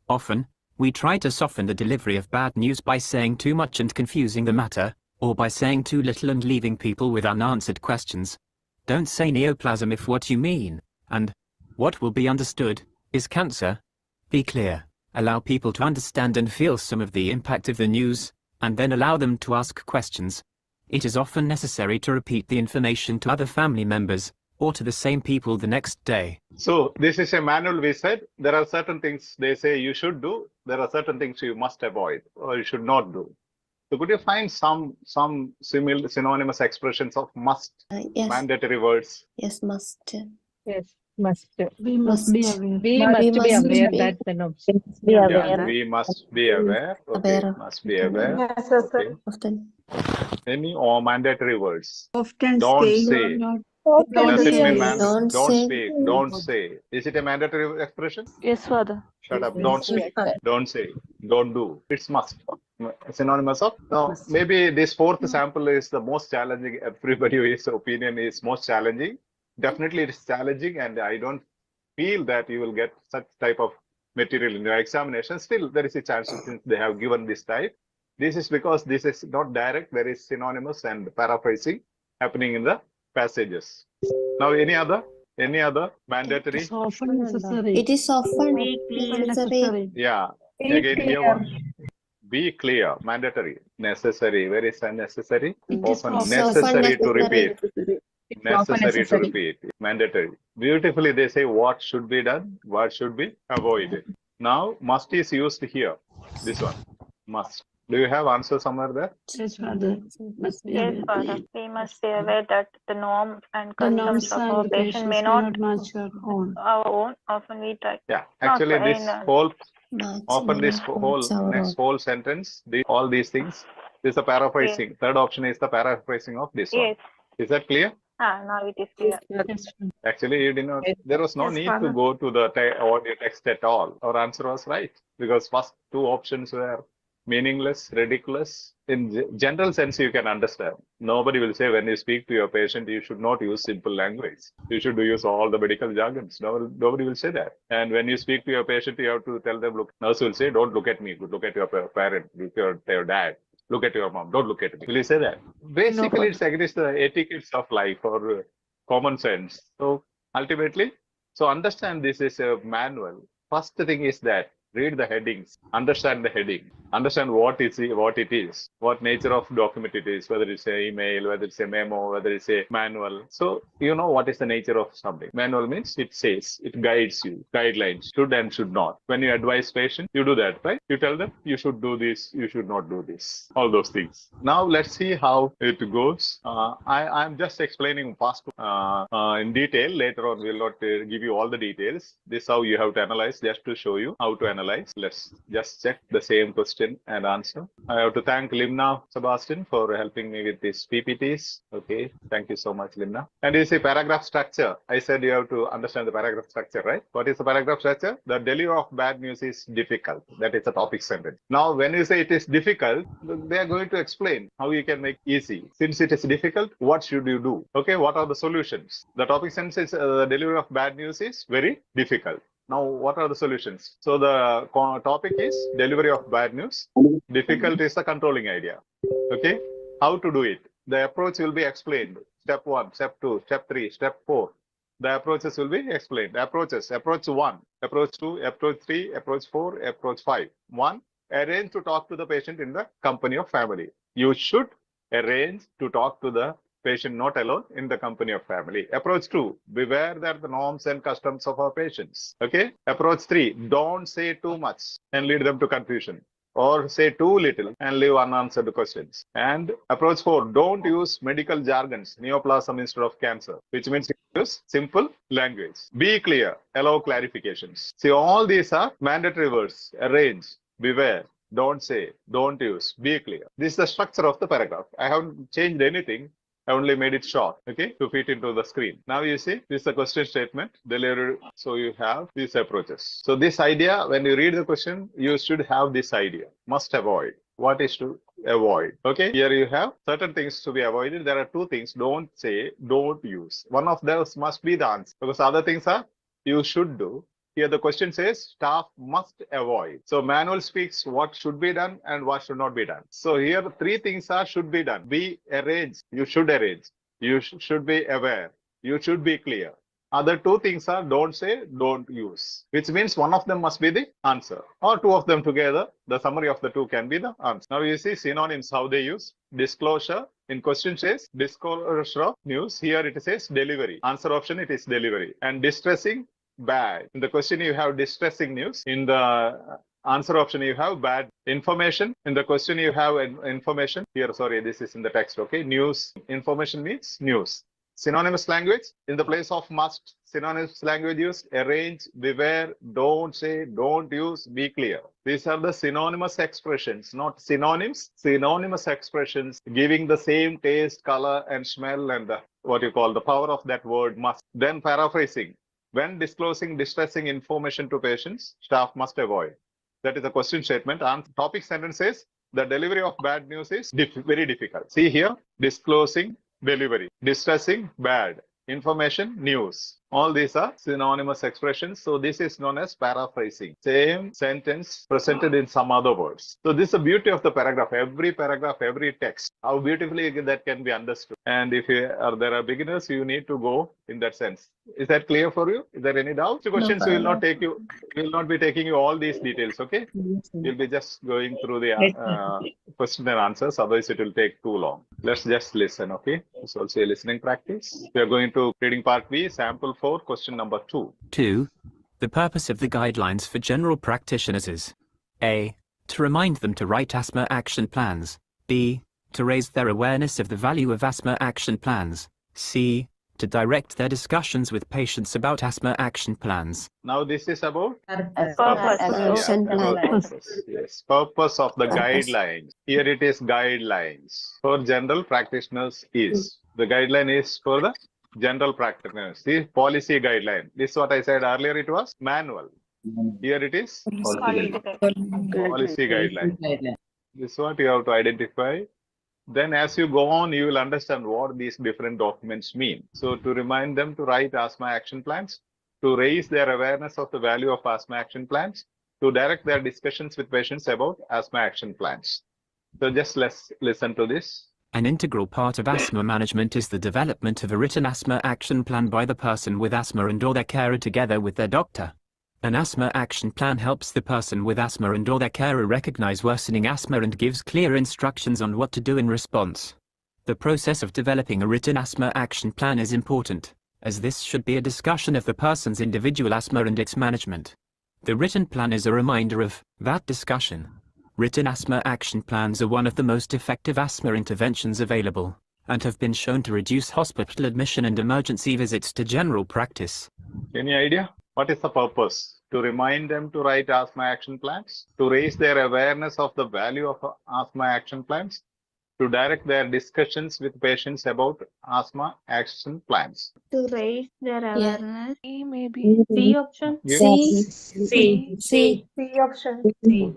Often, we try to soften the delivery of bad news by saying too much and confusing the matter, or by saying too little and leaving people with unanswered questions. Don't say neoplasm if what you mean, and what will be understood, is cancer. Be clear, allow people to understand and feel some of the impact of the news, and then allow them to ask questions. It is often necessary to repeat the information to other family members, or to the same people the next day. So this is a manual. We said there are certain things they say you should do. There are certain things you must avoid or you should not do. So could you find some synonymous expressions of must, Yes. mandatory words? Yes, must. Yes, must. We must be aware. We must be aware that Yeah, we must be aware. Okay, Aware. must be aware. Yes, sir. Okay. Often. Any or mandatory words? Often Don't say. say. Don't Does it say. mean Don't don't say. speak, don't say. Is it a mandatory expression? Yes, father. Shut up, don't speak, don't say, don't do. It's must. Synonymous of. Now, maybe this fourth sample is the most challenging. Everybody's opinion is most challenging. Definitely, it is challenging, and I don't feel that you will get such type of material in your examination. Still, there is a chance since they have given this type. This is because this is not direct. There is synonymous and paraphrasing happening in the passages. Now, any other mandatory? Often necessary. It is often Necessary. Yeah. Again, here one. Be clear, mandatory, necessary. Where is necessary? Often necessary to repeat. Necessary to repeat. Mandatory. Beautifully, they say what should be done, what should be avoided. Now, must is used here. This one, must. Do you have answer somewhere there? Yes, Father. Must be Yes, aware. Father. We must be aware that the norm and The norms customs of our and patient may patients not match your own. our own. Often we try. Yeah. Not Actually, in this a- whole, Match often this our whole own. next whole sentence, all these things, is a paraphrasing. Third option is the paraphrasing of this one. Yes. Is that clear? Now it is clear. Yes, Father. Actually, you did not. There was no Yes, need Father. to go to the audio text at all. Our answer was right because first two options were meaningless, ridiculous. In general sense, you can understand. Nobody will say when you speak to your patient, you should not use simple language. You should use all the medical jargons. Nobody will say that. And when you speak to your patient, you have to tell them, look, nurse will say, don't look at me. Look at your parent, look at your dad. Look at your mom. Don't look at me. Will you say that? Basically, it's against the etiquettes of life or common sense. So ultimately, so understand this is a manual. First thing is that read the headings, understand the heading, understand what it is, what nature of document it is, whether it's an email, whether it's a memo, whether it's a manual. So you know what is the nature of something. Manual means it says, it guides you, guidelines, should and should not. When you advise patient, you do that, right? You tell them you should do this, you should not do this, all those things. Now let's see how it goes. I'm just explaining fast in detail. Later on, we'll not give you all the details. This is how you have to analyze, just to show you how to analyze. Let's just check the same question and answer. I have to thank Limna Sebastian for helping me with these PPTs. Okay, thank you so much, Limna. And you see paragraph structure. I said you have to understand the paragraph structure, right? What is the paragraph structure? The delivery of bad news is difficult. That is a topic sentence. Now, when you say it is difficult, they are going to explain how you can make easy. Since it is difficult, what should you do? Okay, what are the solutions? The topic sentence is the delivery of bad news is very difficult. Now, what are the solutions? So the topic is delivery of bad news. Difficult is the controlling idea. Okay, how to do it? The approach will be explained. Step 1, step 2, step 3, step 4. The approaches will be explained. Approaches. Approach 1, approach 2, approach 3, approach 4, approach 5. 1, arrange to talk to the patient in the company of family. You should arrange to talk to the patient not alone in the company of family. Approach 2, beware that the norms and customs of our patients. Okay. Approach 3, don't say too much and lead them to confusion, or say too little and leave unanswered questions. And approach 4, don't use medical jargons, neoplasm instead of cancer, which means use simple language. Be clear, allow clarifications. See, all these are mandatory words. Arrange, beware, don't say, don't use, be clear. This is the structure of the paragraph. I haven't changed anything. I only made it short, okay, to fit into the screen. Now you see, this is the question statement. So you have these approaches. So this idea, when you read the question, you should have this idea. Must avoid. What is to avoid? Okay, here you have certain things to be avoided. There are two things. Don't say, don't use. One of those must be the answer, because other things are you should do. Here the question says staff must avoid. So manual speaks what should be done and what should not be done. So here three things are should be done. Be arranged. You should arrange. You should be aware. You should be clear. Other two things are don't say, don't use, which means one of them must be the answer, or two of them together. The summary of the two can be the answer. Now you see synonyms, how they use. Disclosure. In question says disclosure of news. Here it says delivery. Answer option, it is delivery. And distressing, bad. In the question you have distressing news. In the answer option you have bad information. In the question you have information. Here, sorry, this is in the text. Okay, news. Information means news. Synonymous language. In the place of must, synonymous language use. Arrange, beware, don't say, don't use, be clear. These are the synonymous expressions, not synonyms. Synonymous expressions giving the same taste, color and smell, and what you call the power of that word must. Then paraphrasing. When disclosing distressing information to patients, staff must avoid. That is a question statement. And topic sentence says, the delivery of bad news is very difficult. See here, disclosing, delivery, distressing, bad, information, news. All these are synonymous expressions. So this is known as paraphrasing. Same sentence presented in some other words. So this is the beauty of the paragraph. Every paragraph, every text, how beautifully that can be understood. And if there are beginners, you need to go in that sense. Is that clear for you? Is there any doubts? Questions will not take you. We will not be taking you all these details. Okay. You'll be just going through the question and answers. Otherwise, it will take too long. Let's just listen. Okay. It's also a listening practice. We are going to reading part B, sample 4, question number 2. 2. The purpose of the guidelines for general practitioners is A. To remind them to write asthma action plans. B. To raise their awareness of the value of asthma action plans. C. To direct their discussions with patients about asthma action plans. Now this is about Action plan. purpose. Yes, purpose of the guidelines. Here it is guidelines for general practitioners is. The guideline is for the general practitioners. See, policy guideline. This is what I said earlier. It was manual. Here it is policy guideline. This is what you have to identify. Then as you go on, you will understand what these different documents mean. So to remind them to write asthma action plans, to raise their awareness of the value of asthma action plans, to direct their discussions with patients about asthma action plans. So just let's listen to this. An integral part of asthma management is the development of a written asthma action plan by the person with asthma and/or their carer together with their doctor. An asthma action plan helps the person with asthma and/or their carer recognize worsening asthma and gives clear instructions on what to do in response. The process of developing a written asthma action plan is important, as this should be a discussion of the person's individual asthma and its management. The written plan is a reminder of that discussion. Written asthma action plans are one of the most effective asthma interventions available, and have been shown to reduce hospital admission and emergency visits to general practice. Any idea? What is the purpose? To remind them to write asthma action plans, to raise their awareness of the value of asthma action plans, to direct their discussions with patients about asthma action plans. To raise their awareness. Maybe. C option. C. option.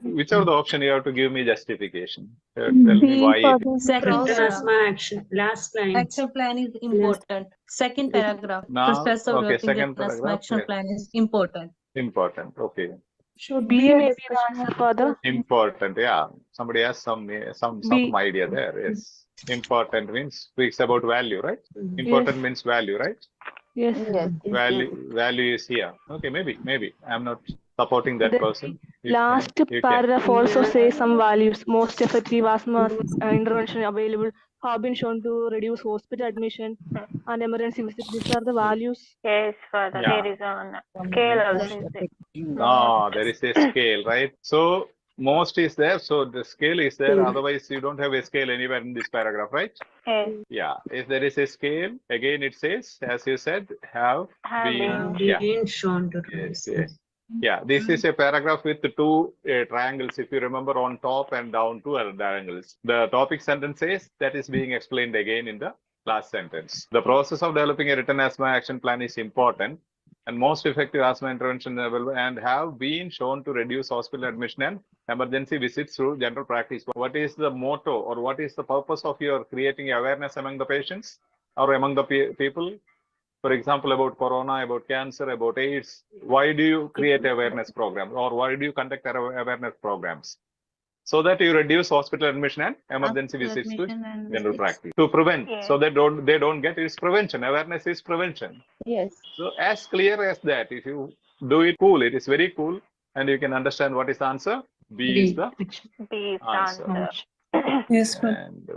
Whichever the option, you have to give me justification. Tell me why. Second asthma action. Last line. Action plan is important. Second paragraph. Now, Process of okay, developing second the asthma paragraph. action Yeah. plan is important. Important. Okay. Should be maybe the answer further. Important. Yeah. Somebody has some idea there. Yes. Important means speaks about value, right? Important means value, right? Yes. Value is here. Okay, maybe. I'm not supporting that person. Last You can. paragraph also says some values. Most effective asthma intervention available have been shown to reduce hospital admission and emergency visits. These are the values. Yes, Father. Yeah. There is on scale also. No, there is a scale, right? So most is there. So the scale is there. Otherwise, you don't have a scale anywhere in this paragraph, right? Yes. Yeah. If there is a scale, again it says, as you said, have been. Yeah. shown to Yes. Yeah, this is a paragraph with two triangles, if you remember, on top and down two triangles. The topic sentence says that is being explained again in the last sentence. The process of developing a written asthma action plan is important and most effective asthma intervention available and have been shown to reduce hospital admission and emergency visits through general practice. What is the motto or what is the purpose of your creating awareness among the patients or among the people? For example, about corona, about cancer, about AIDS, why do you create awareness programs or why do you conduct awareness programs? So that you reduce hospital admission and emergency visits to general practice. To prevent, so they don't get it is prevention. Awareness is prevention. Yes. So as clear as that, if you do it cool, it is very cool, and you can understand what is the answer. B is the answer. Yes, And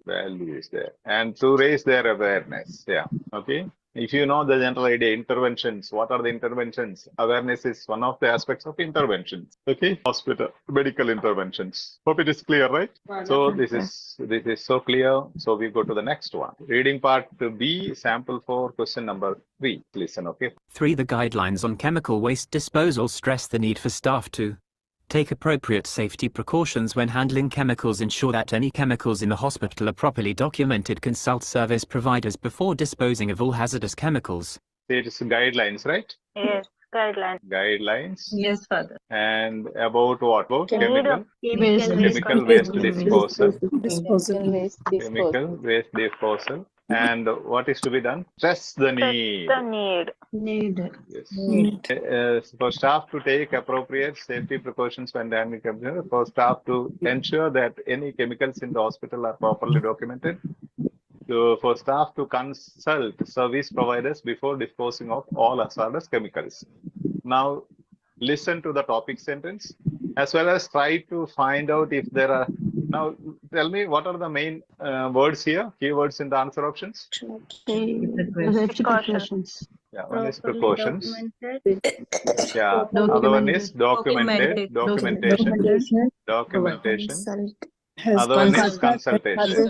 value is there. And to raise their awareness. Yeah. Okay. If you know the general idea, interventions, what are the interventions? Awareness is one of the aspects of interventions. Okay. Hospital, medical interventions. Hope it is clear, right? So this is so clear. So we go to the next one. Reading part B, sample 4, question number 3. Listen, okay. 3. The guidelines on chemical waste disposal stress the need for staff to take appropriate safety precautions when handling chemicals, ensure that any chemicals in the hospital are properly documented, consult service providers before disposing of all hazardous chemicals. It is guidelines, right? Yes, Guidelines. Yes, Father. And about what? About Chemical chemical waste disposal. Disposal. Chemical waste disposal. And what is to be done? Stress the need. Yes. For staff to take appropriate safety precautions when handling chemicals, for staff to ensure that any chemicals in the hospital are properly documented, for staff to consult service providers before disposing of all hazardous chemicals. Now, listen to the topic sentence as well as try to find out if there are. Now, tell me what are the main words here, keywords in the answer options? Precautions. Yeah, one is precautions. Documented. Yeah, other one is documented, documentation, Other one is consultation.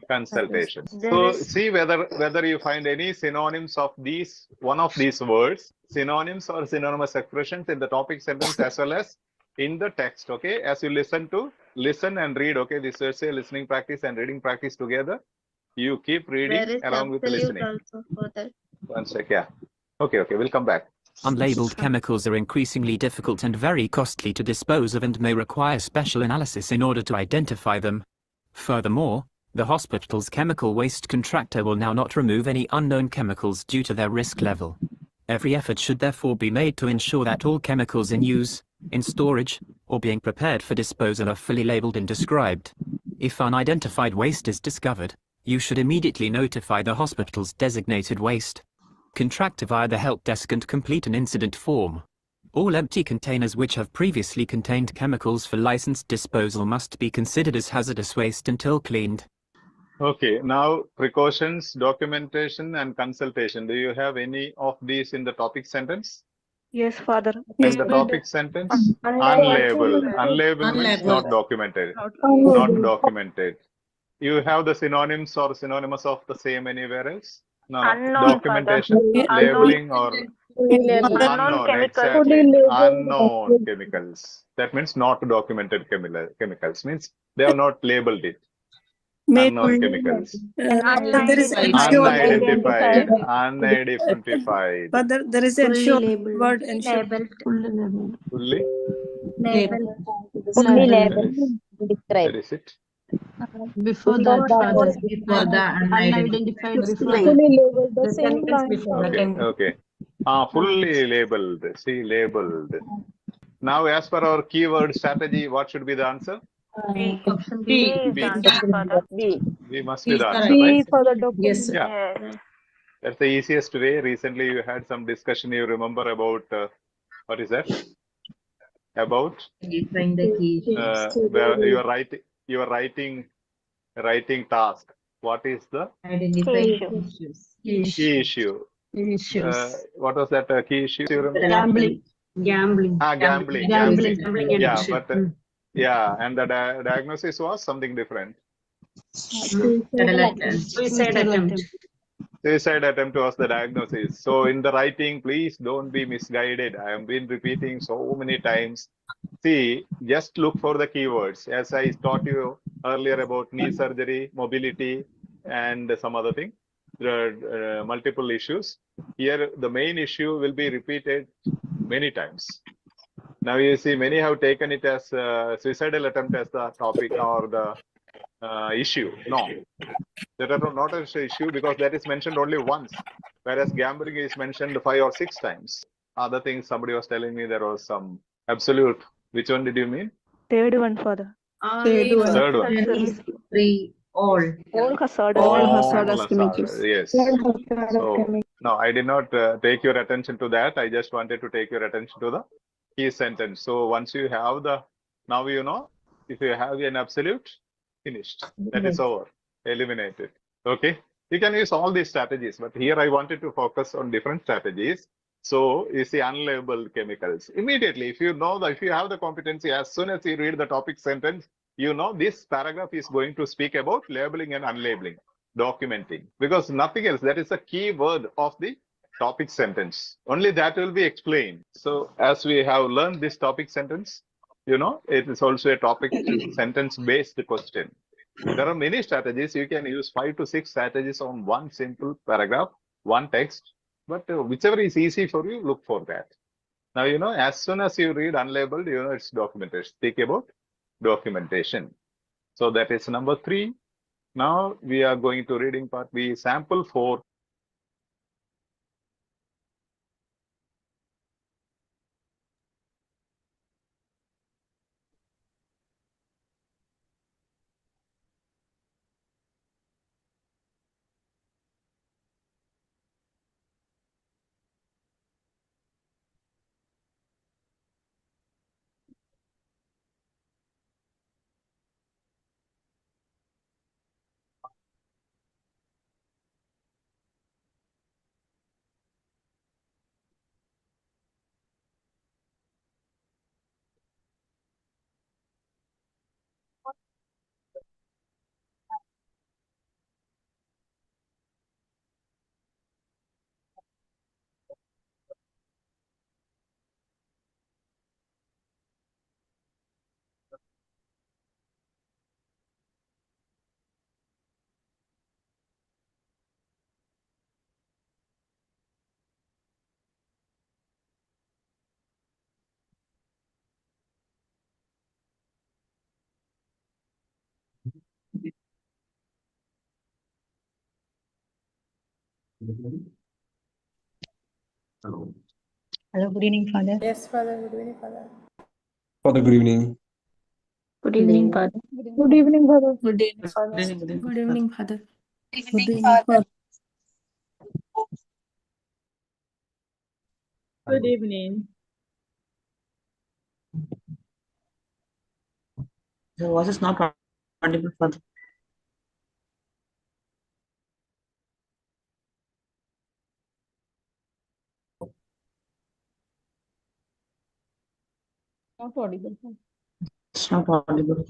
Consultation. So see whether you find any synonyms of these, one of these words, synonyms or synonymous expressions in the topic sentence as well as in the text. Okay, as you listen and read. Okay, this is a listening practice and reading practice together. You keep reading along with the listening. Also for that. One sec. Yeah. Okay. We'll come back. Unlabeled chemicals are increasingly difficult and very costly to dispose of and may require special analysis in order to identify them. Furthermore, the hospital's chemical waste contractor will now not remove any unknown chemicals due to their risk level. Every effort should therefore be made to ensure that all chemicals in use, in storage, or being prepared for disposal are fully labeled and described. If unidentified waste is discovered, you should immediately notify the hospital's designated waste contractor via the help desk and complete an incident form. All empty containers which have previously contained chemicals for licensed disposal must be considered as hazardous waste until cleaned. Okay, now precautions, documentation, and consultation. Do you have any of these in the topic sentence? Yes, Father. In the topic sentence, unlabeled. Unlabeled means not documented. Not documented. You have the synonyms or synonymous of the same anywhere else? No. Documentation, labeling, or unknown. Exactly. Unknown chemicals. That means not documented chemicals. Means they have not labeled it. Unknown chemicals. Unidentified. Unidentified. But there is a short word and Fully. Fully labeled. That is it. Before that, Father, before the unidentified, before the chemicals before the chemicals. Okay. Fully labeled. See, labeled. Now, as per our keyword strategy, what should be the answer? Option B. B. B must be the answer, B right? for the document. Yes, sir. Yeah. That's the easiest way. Recently, you had some discussion. You remember about what is that? About Define the key. where you are writing task. What is the Identify issues. key issue? What was that key issue? You remember? Gambling. Gambling. Gambling Yeah, addiction. but and the diagnosis was something different. Suicide attempt. Suicide attempt was the diagnosis. So in the writing, please don't be misguided. I have been repeating so many times. See, just look for the keywords. As I taught you earlier about knee surgery, mobility, and some other thing, multiple issues. Here, the main issue will be repeated many times. Now you see, many have taken it as suicidal attempt as the topic or the issue. No, that are not an issue because that is mentioned only once, whereas gambling is mentioned 5 or 6 times. Other things, somebody was telling me there was some absolute. Which one did you mean? Third one, Father. Third one. Free all. All hazardous. All hazardous chemicals. Yes. So, no, I did not take your attention to that. I just wanted to take your attention to the key sentence. So once you have now you know, if you have an absolute, finished. That is over. Eliminated. Okay. You can use all these strategies, but here I wanted to focus on different strategies. So you see unlabeled chemicals. Immediately, if you know that if you have the competency, as soon as you read the topic sentence, you know this paragraph is going to speak about labeling and unlabeling, documenting, because nothing else. That is a key word of the topic sentence. Only that will be explained. So as we have learned this topic sentence, you know, it is also a topic sentence based question. There are many strategies. You can use 5 to 6 strategies on one simple paragraph, one text. but whichever is easy for you, look for that. Now, as soon as you read unlabeled, it's documentation. Think about documentation. So that is number 3. Now we are going to reading part B, sample 4. Hello. Hello, good evening, Father. Yes, Father. Good evening, Father. Father, good evening. Good evening, Father. Good evening, Father. Good evening, Good Father. evening, good evening. Good evening, Father. Good evening, Father. Good evening. Your voice is not audible, Father. Not audible. It's not audible.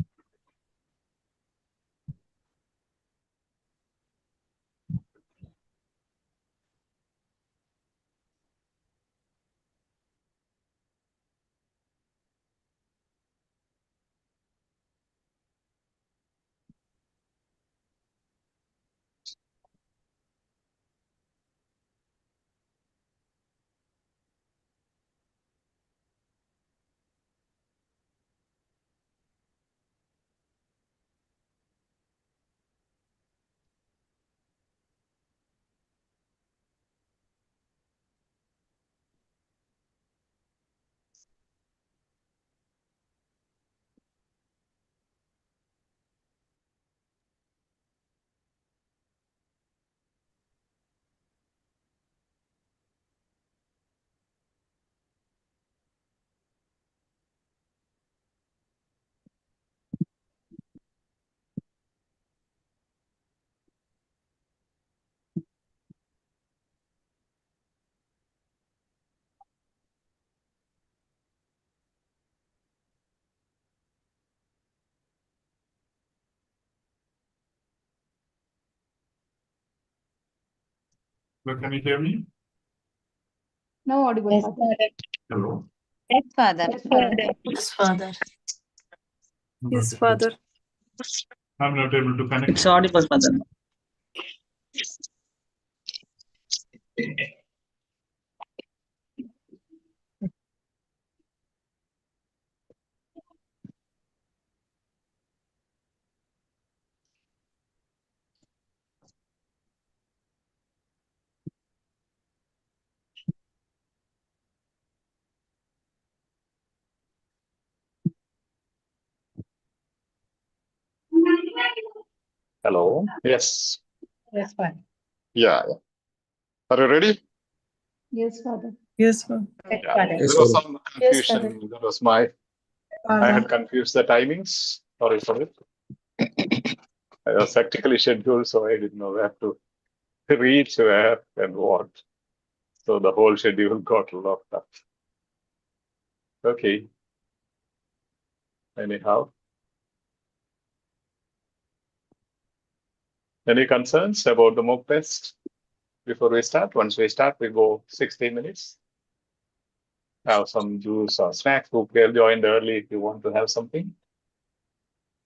But can you hear me? No audible. Yes, Father. Father. Hello. Yes, Father. Yes, Father. Yes, Father. I'm not able to connect. It's audible, Father. Hello. Yes. Yes, Father. Yeah. Are you ready? Yes, Father. Yes, Father. Yes, Yeah. Father. Yes, There was sir. some Yes, Father. confusion. That was I had confused the timings. Sorry for it. I was tactically scheduled, so I didn't know where to reach, where, and what. So the whole schedule got locked up. Okay. Anyhow. Any concerns about the mock test before we start? Once we start, we go 60 minutes. Have some juice or snacks. Who joined early if you want to have something.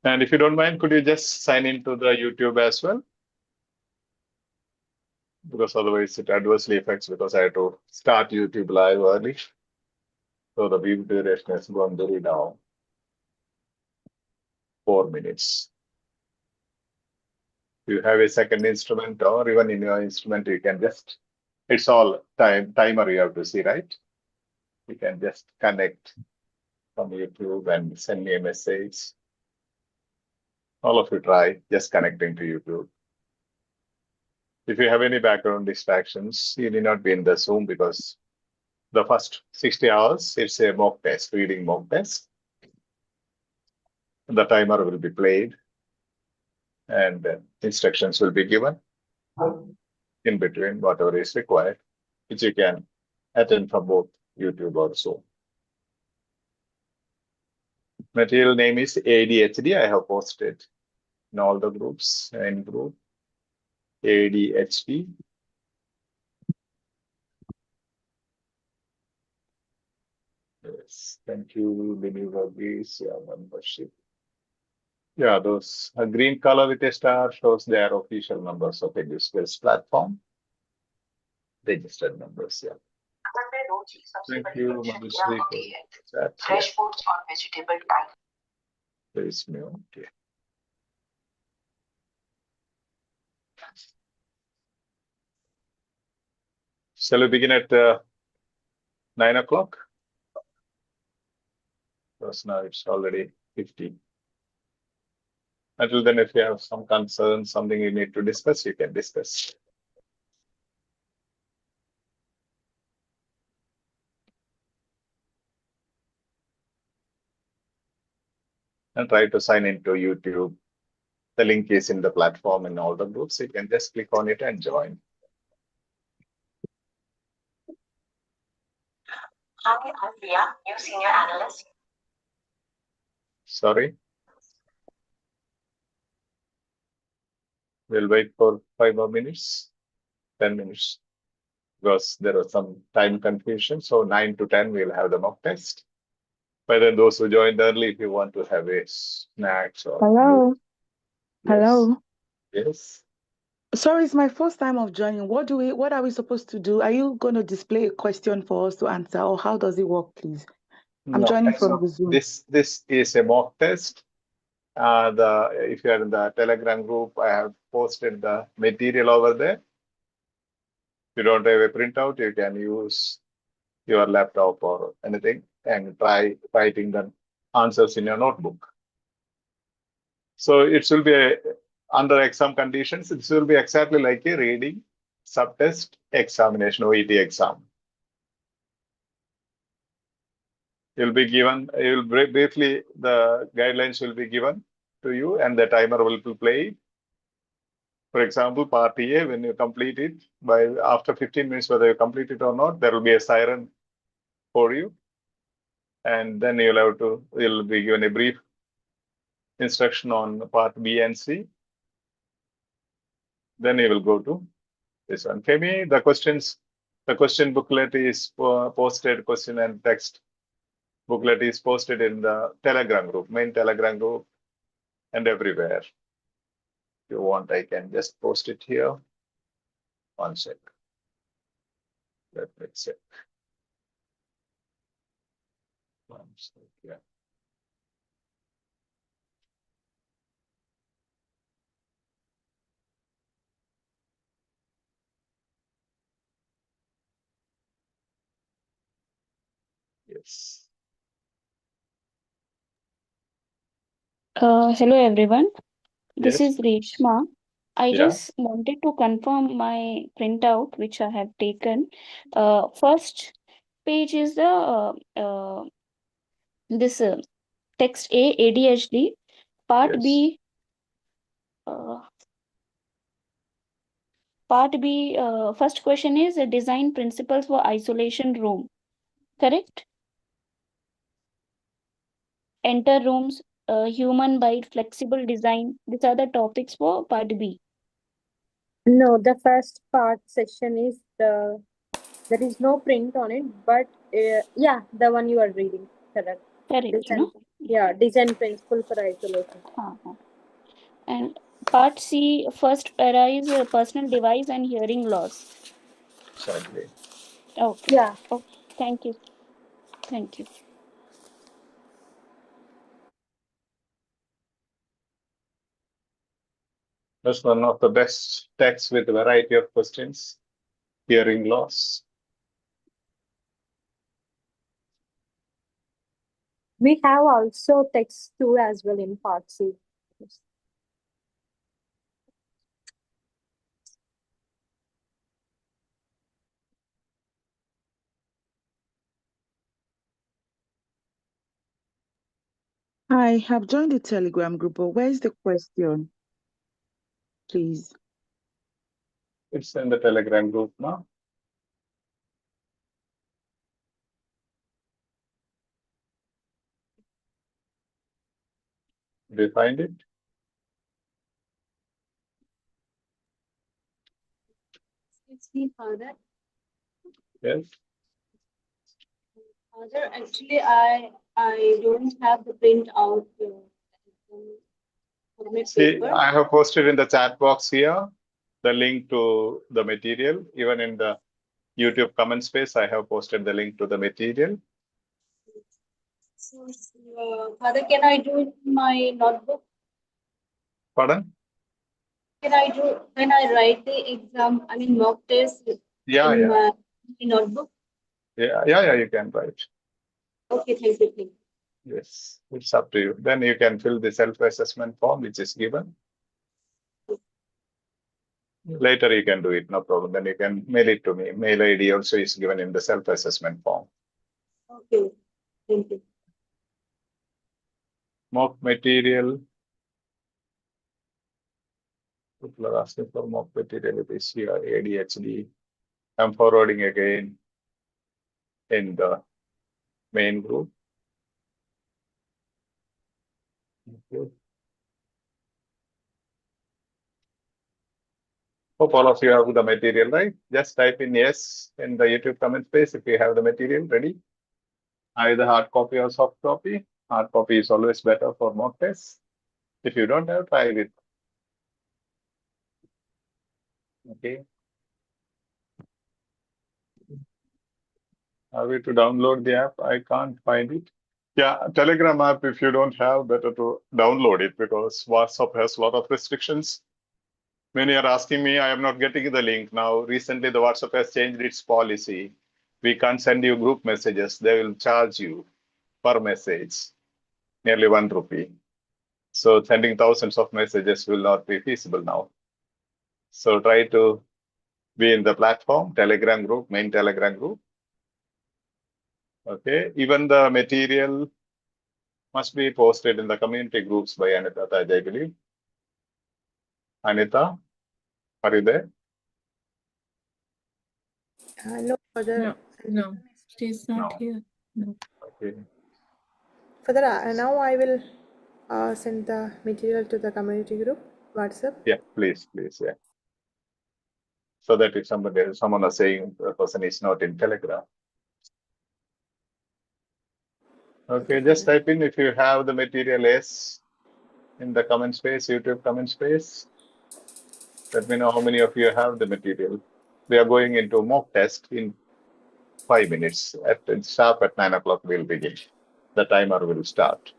And if you don't mind, could you just sign into the YouTube as well? because otherwise it adversely affects, because I had to start YouTube live early. So the view duration has gone very down. 4 minutes. You have a second instrument, or even in your instrument, you can just, it's all timer you have to see, right? You can just connect from YouTube and send me a message. All of you try just connecting to YouTube. If you have any background distractions, you need not be in the Zoom, because the first 60 hours, it's a mock test, reading mock test. The timer will be played and instructions will be given in between, whatever is required, which you can attend from both YouTube or Zoom. Material name is ADHD. I have posted in all the groups and group ADHD. Yes, thank you, Believers, membership. Yeah, those green color with a star shows their official numbers of EduSkills platform. Registered numbers, yeah. Thank you, Manushree, for that. Fresh foods or vegetable type. There is no. Okay. Shall we begin at 9 o'clock? Because now it's already 50. Until then, if you have some concerns, something you need to discuss, you can discuss. And try to sign into YouTube. The link is in the platform in all the groups. You can just click on it and join. Hi, I'm Priya, new senior analyst. Sorry. We'll wait for 5 more minutes, 10 minutes, because there was some time confusion. So 9 to 10, we'll have the mock test. But then those who joined early, if you want to have a snacks or. Hello. Yes. Hello. Yes. Sorry, it's my first time of joining. What are we supposed to do? Are you going to display a question for us to answer, or how does it work, please? I'm No, joining so from the Zoom. this is a mock test. If you are in the Telegram group, I have posted the material over there. If you don't have a printout, you can use your laptop or anything and try writing the answers in your notebook. So it will be under exam conditions. It will be exactly like a reading subtest examination, OET exam. You'll be given, briefly, the guidelines will be given to you and the timer will be played. For example, part A, when you complete it, after 15 minutes, whether you complete it or not, there will be a siren for you. And then you'll be given a brief instruction on part B and C. Then you will go to this one. Kemi, the question booklet is posted, question and text booklet is posted in the Telegram group, main Telegram group, and everywhere. If you want, I can just post it here. One sec. Let me check. One sec, yeah. Yes. Hello everyone. This Yes. is Reshma. I Yeah. just wanted to confirm my printout which I have taken. First page is the this text A, ADHD. Part Yes. B. First question is design principles for isolation room. Correct? Enter rooms, human bite, flexible design. These are the topics for part B. No, the first part section is there is no print on it, but yeah, the one you are reading, correct? Correct, Design, no? yeah, design principle for isolation. And Part C, first arise personal device and hearing loss. Exactly. Okay. Yeah. Okay. Thank you. Thank you. That's one of the best texts with a variety of questions. Hearing loss. We have also text 2 as well in part C. Yes. I have joined the Telegram group, but where is the question? Please. It's in the Telegram group now. Do you find it? It's me, Father. Yes. Father, actually, I don't have the print out of my See, paper. I have posted in the chat box here the link to the material. Even in the YouTube comment space, I have posted the link to the material. So, Father, can I do it in my notebook? Pardon? Can I write the exam, I mean mock test Yeah, in yeah. my notebook? Yeah, you can write. Okay, thank you. Yes, it's up to you. Then you can fill the self-assessment form which is given. Later you can do it, no problem. Then you can mail it to me. Mail ID also is given in the self-assessment form. Okay, thank you. Mock material. People are asking for mock material. It is here, ADHD. I'm forwarding again in the main group. Okay. Hope all of you have the material, right? Just type in yes in the YouTube comment space if you have the material ready. Either hard copy or soft copy. Hard copy is always better for mock tests. If you don't have, try it. Okay. Are we to download the app? I can't find it. Yeah, Telegram app, if you don't have, better to download it because WhatsApp has a lot of restrictions. Many are asking me, I am not getting the link. Now, recently the WhatsApp has changed its policy. We can't send you group messages. They will charge you per message, nearly ₹1. So sending thousands of messages will not be feasible now. So try to be in the platform, Telegram group, main Telegram group. Okay, even the material must be posted in the community groups by Anita Taj, I believe. Anita, are you there? No, Father. No, she's not here. No. Okay. Father, now I will send the material to the community group, WhatsApp. Yeah, please, yeah. So that if someone is saying the person is not in Telegram. Okay, just type in if you have the material yes in the comment space, YouTube comment space. Let me know how many of you have the material. We are going into mock test in 5 minutes. Sharp at 9 o'clock we'll begin. The timer will start.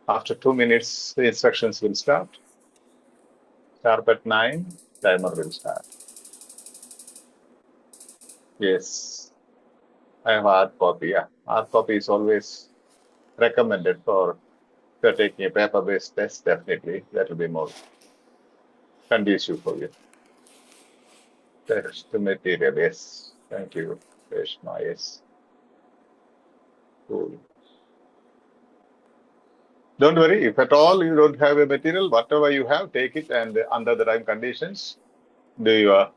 After 2 minutes, the instructions will start. Sharp at 9, timer will start. Yes, I have hard copy. Yeah, hard copy is always recommended for if you're taking a paper-based test. Definitely, that will be more conducive for you. That's the material. Yes, thank you, Reshma. Yes, cool. Don't worry. If at all you don't have a material, whatever you have, take it and under the time conditions, do your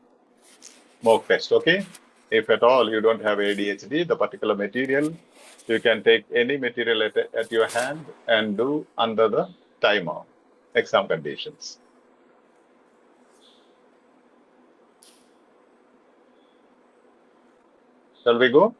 mock test. Okay. If at all you don't have ADHD, the particular material, you can take any material at your hand and do under the timer exam conditions. Shall we go?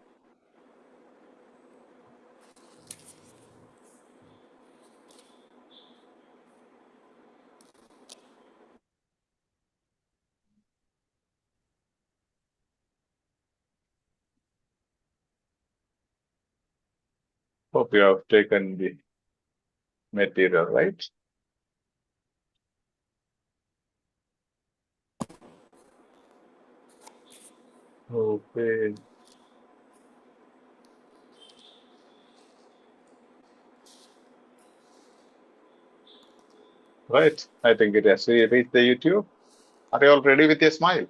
Hope you have taken the material, right? Okay. Right. I think it has reached the YouTube. Are you all ready with your smile?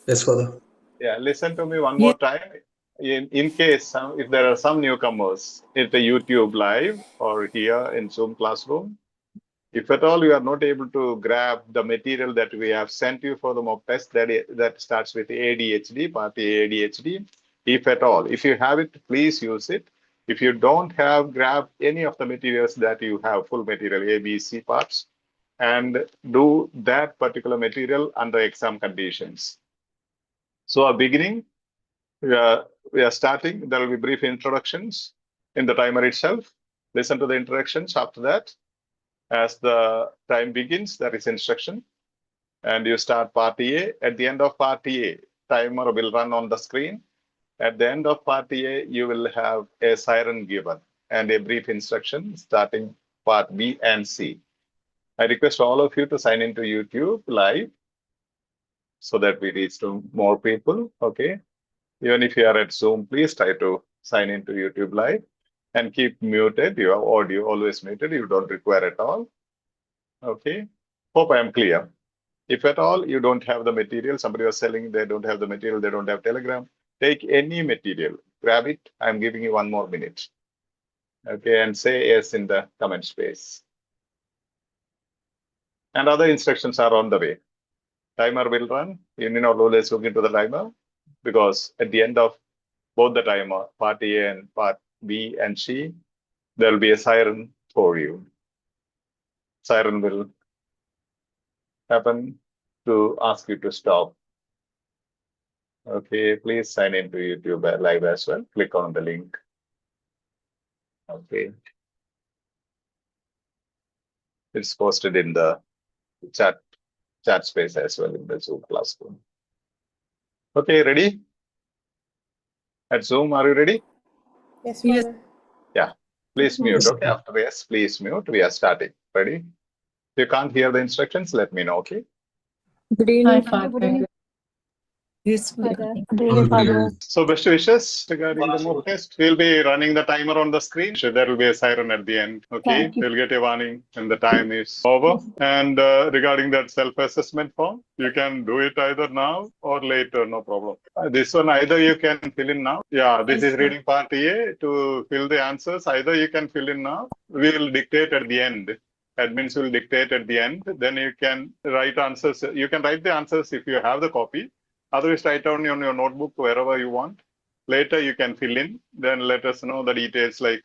Yes, Father. Yeah, listen to me one more time. In case if there are some newcomers at the YouTube live or here in Zoom classroom, if at all you are not able to grab the material that we have sent you for the mock test, that starts with ADHD, part A ADHD. If at all, if you have it, please use it. If you don't have, grab any of the materials that you have, full material, A, B, C parts, and do that particular material under exam conditions. So, beginning, we are starting. There will be brief introductions in the timer itself. Listen to the introductions. After that, as the time begins, there is instruction, and you start part A. At the end of part A, timer will run on the screen. At the end of part A, you will have a siren given and a brief instruction starting part B and C. I request all of you to sign into YouTube live so that we reach to more people. Okay. Even if you are at Zoom, please try to sign into YouTube live and keep muted. Your audio always muted. You don't require at all. Okay. Hope I am clear. If at all you don't have the material, somebody was selling, they don't have the material, they don't have Telegram, take any material, grab it. I'm giving you 1 more minute. Okay, and say yes in the comment space. And other instructions are on the way. Timer will run. You need not always look into the timer because at the end of both the timer, part A and part B and C, there will be a siren for you. Siren will happen to ask you to stop. Okay, please sign into YouTube live as well. Click on the link. Okay. It's posted in the chat space as well in the Zoom classroom. Okay, ready? At Zoom, are you ready? Yes, Father. Yeah. Please mute. Okay, after yes, please mute. We are starting. Ready? If you can't hear the instructions, let me know. Okay. Good evening, Father. Yes, Father. Good evening, Father. So best wishes regarding the mock test. We'll be running the timer on the screen. So there will be a siren at the end. Okay, Thank you. you'll get a warning when the time is over. And regarding that self-assessment form, you can do it either now or later, no problem. This one either you can fill in now. Yeah, this is reading part A. To fill the answers, either you can fill in now. We will dictate at the end. Admins will dictate at the end. Then you can write answers. You can write the answers if you have the copy. Otherwise, write down on your notebook wherever you want. Later, you can fill in. Then let us know the details, like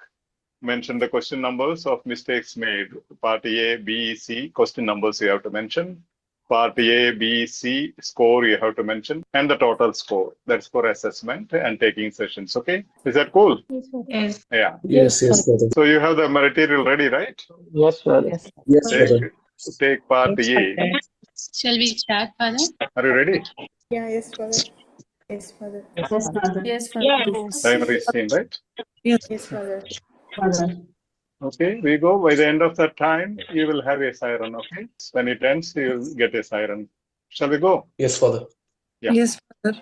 mention the question numbers of mistakes made. Part A, B, C, question numbers you have to mention. Part A, B, C, score you have to mention. And the total score. That's for assessment and taking sessions. Okay? Is that cool? Yes. Yeah. Yes, Father. So you have the material ready, right? Yes, Father. Yes, Father. Take part A. Shall we start, Father? Are you ready? Yeah, yes, Father. Yes, Father. Yes, Father. Yes, Father. Timer is seen, right? Yes. Yes, Father. Father. Okay, we go. By the end of that time, you will have a siren. Okay, when it ends, you will get a siren. Shall we go? Yes, Father. Yeah. Yes, Father.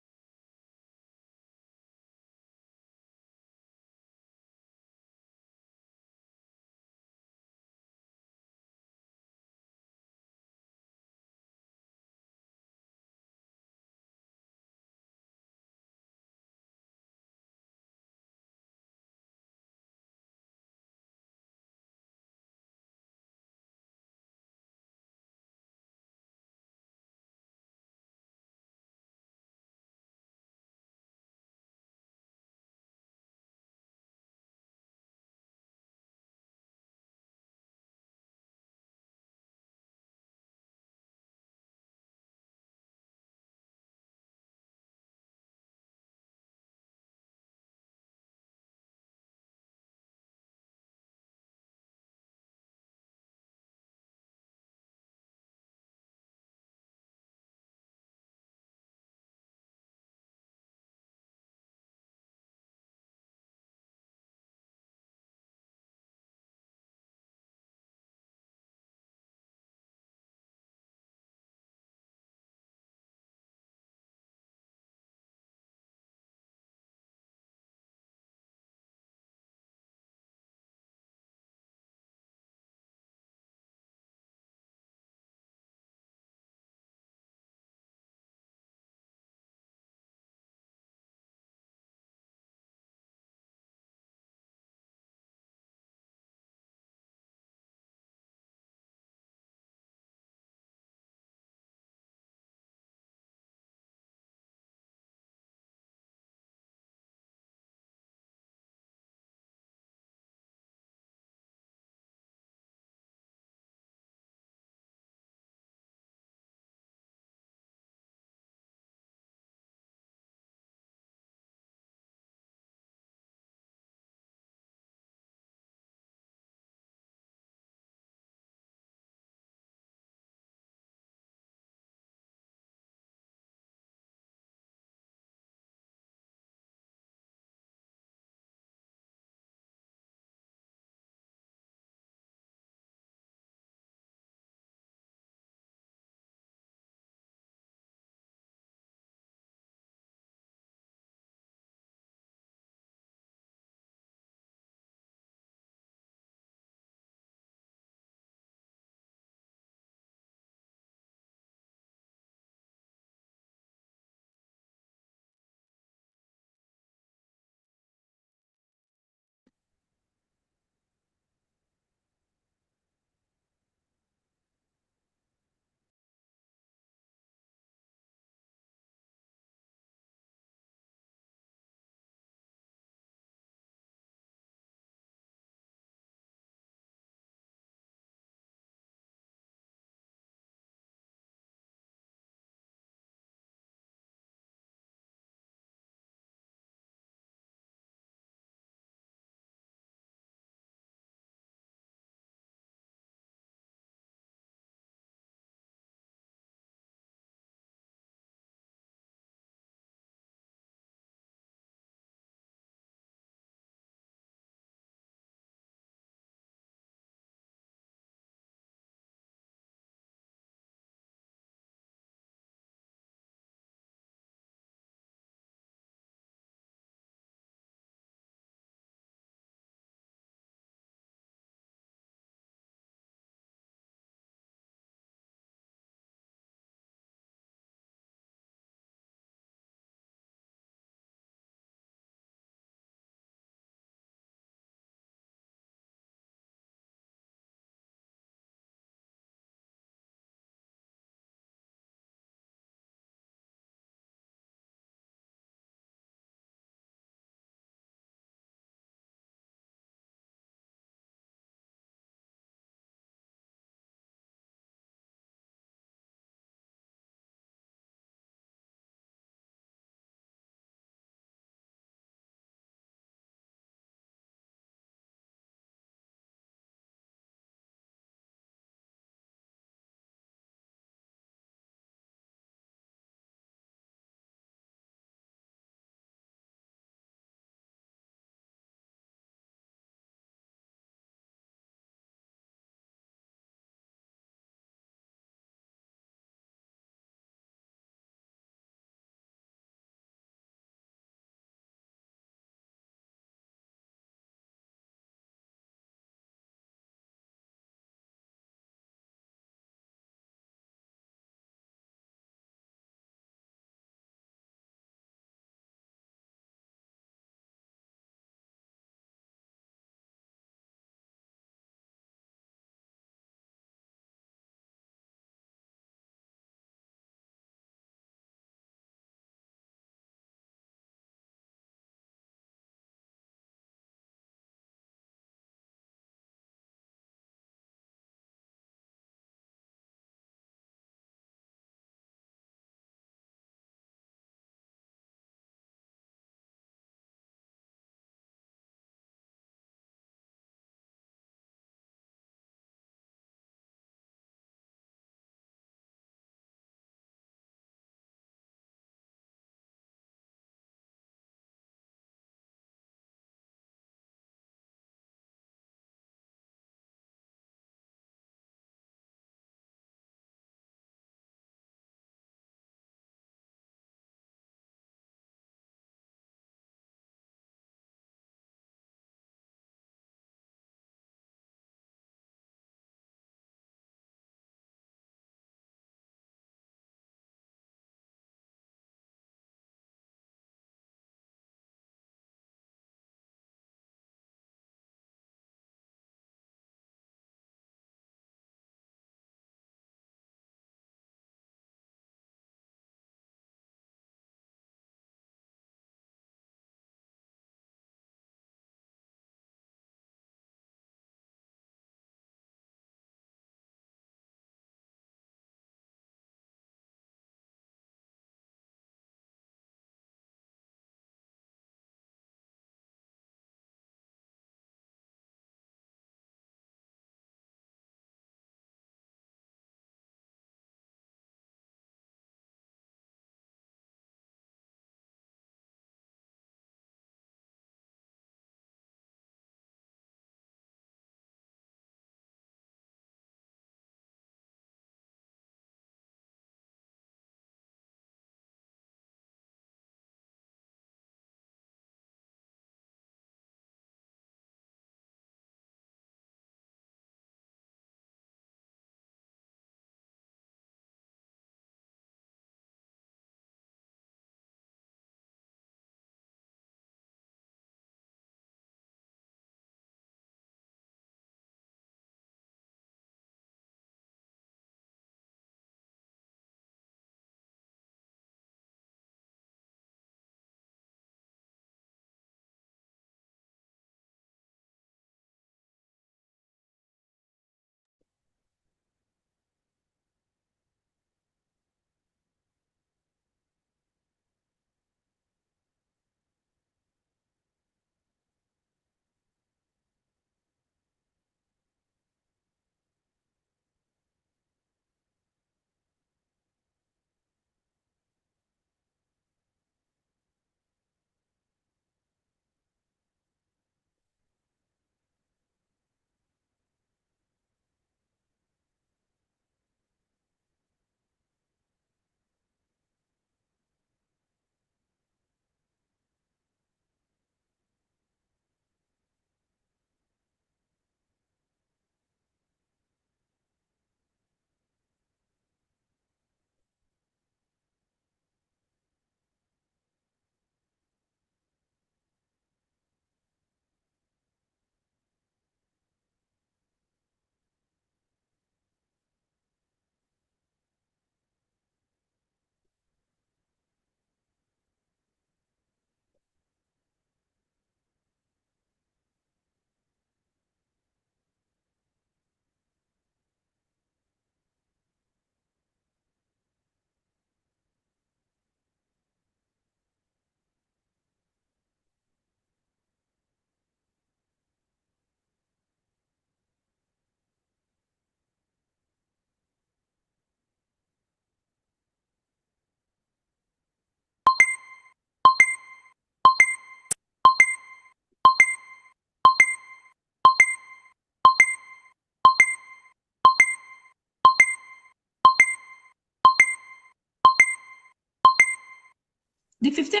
The 15.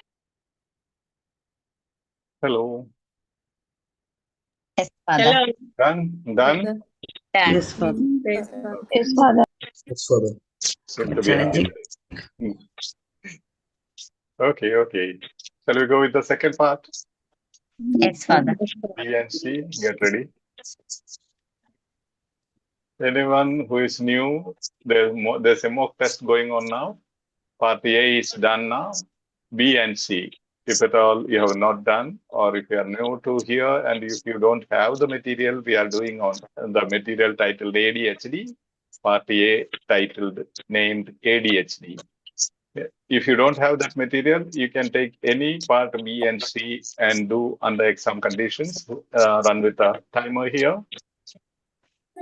Hello. Yes, Hello. Done? Done? Yes, Father. Yes, Yes, Father. Yes, Father. Seem to be Challenging. hard. Okay, okay. Shall we go with the second part? Yes, Father. B and C, get ready. Anyone who is new, there's a mock test going on now. Part A is done now. B and C. If at all you have not done, or if you are new to here and if you don't have the material, we are doing on the material titled ADHD. Part A titled named ADHD. If you don't have that material, you can take any part B and C and do under exam conditions. Run with a timer here.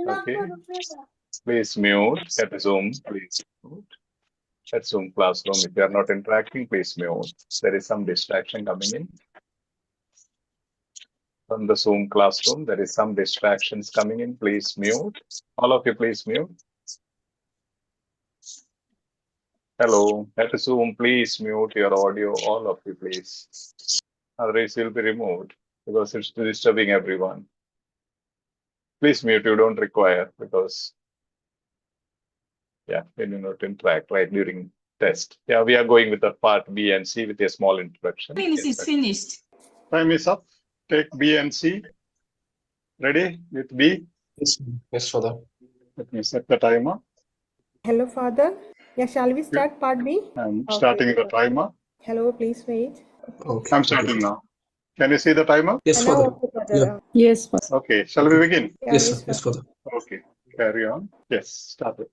Okay. Please mute at Zoom. Please mute at Zoom classroom. If you are not interacting, please mute. There is some distraction coming in. From the Zoom classroom, there is some distractions coming in. Please mute. All of you, please mute. Hello. At Zoom, please mute your audio. All of you, please. Otherwise, you'll be removed because it's disturbing everyone. Please mute. You don't require because, yeah, we do not interact right during test. Yeah, we are going with the part B and C with a small introduction. Is finished. Time is up. Take B and C. Ready with B? Yes, yes, Father. Let me set the timer. Hello, Father. Yeah, shall we start part B? I'm starting the timer. Hello, please wait. Okay. I'm starting now. Can you see the timer? Yes, Now, Father. okay, Father. Yeah. yes, Father. Okay, shall we begin? Yeah, Yes, yes, sir. Yes, Father. Okay, carry on. Yes, start it.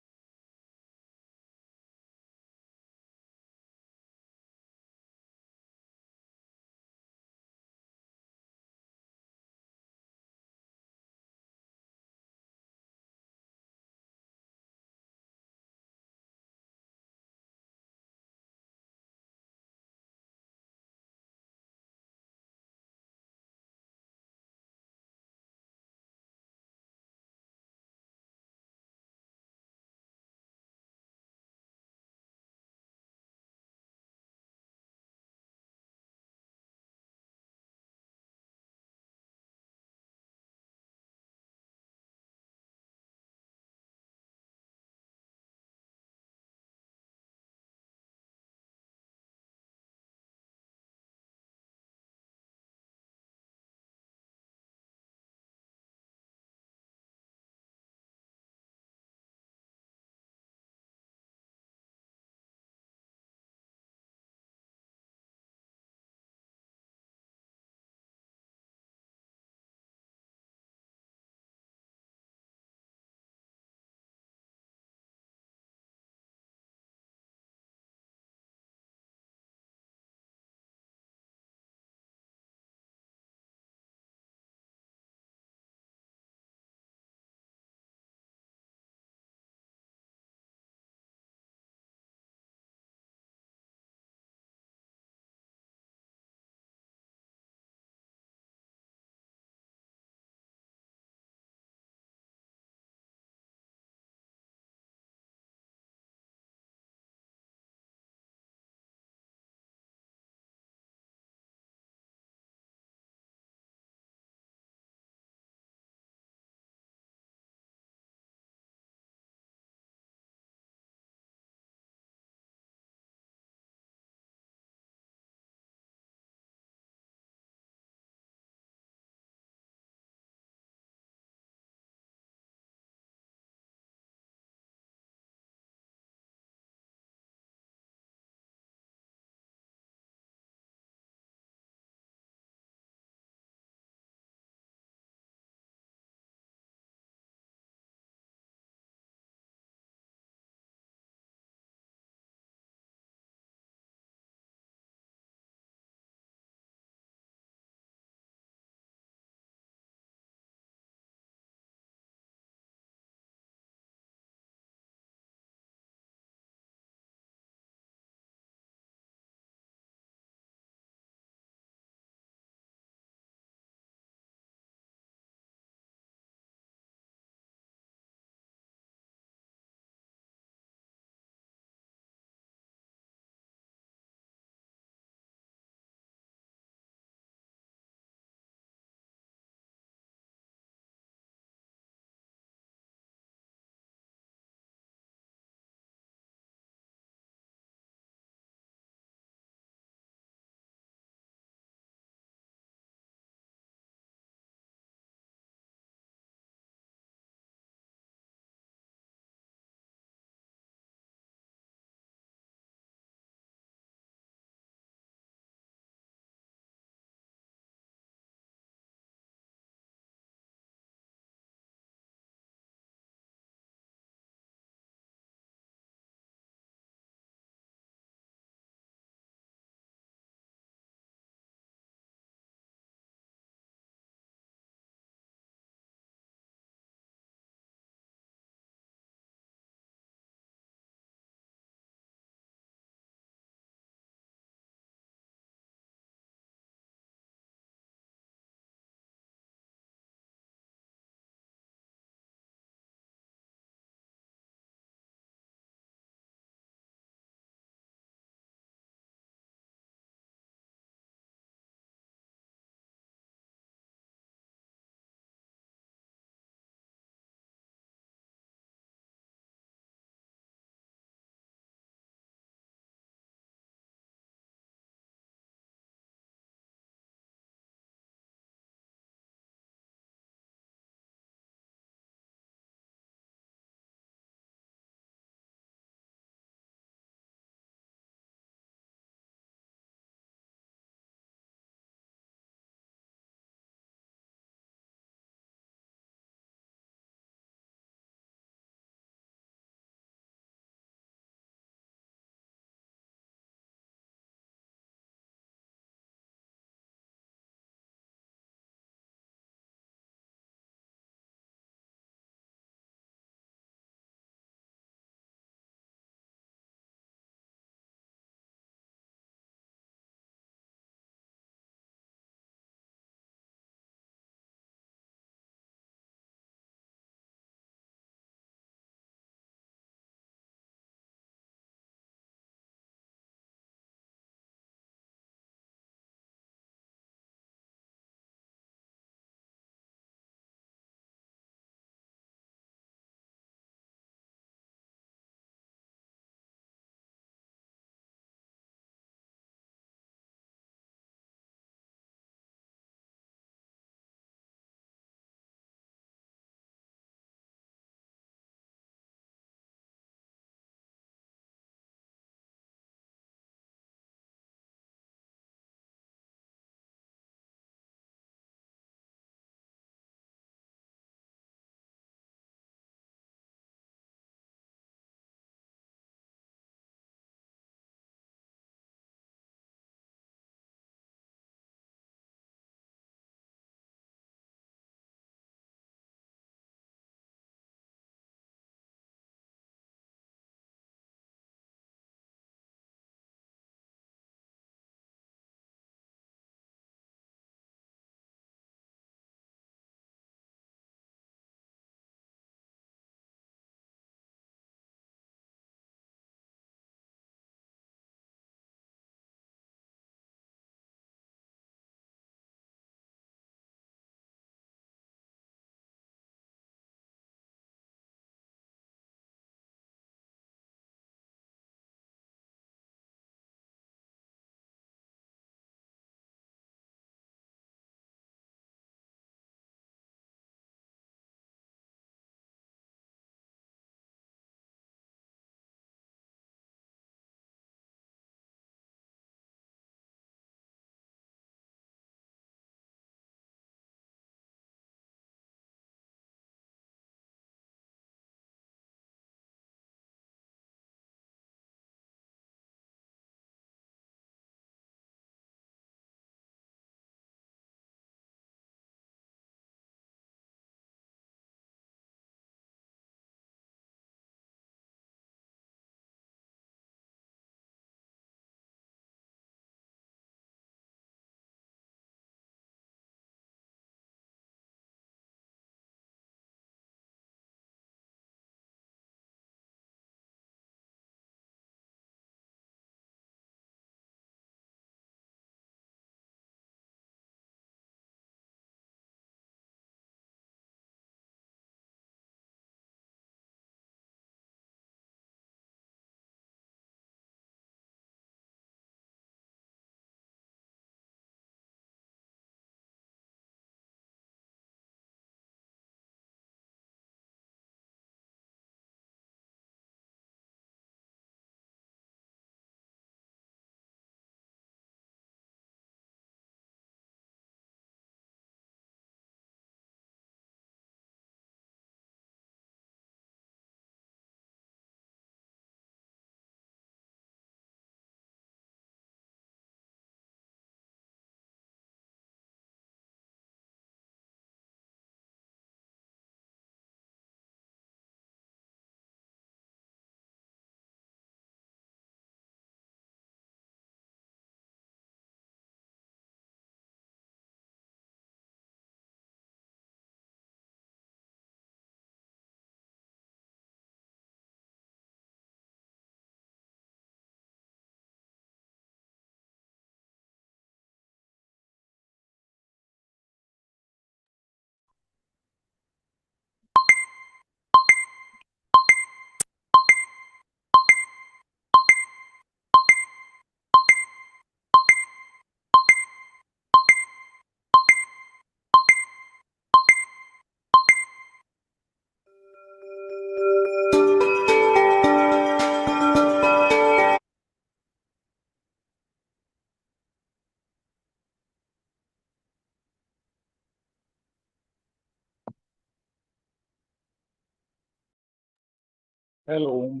Hello.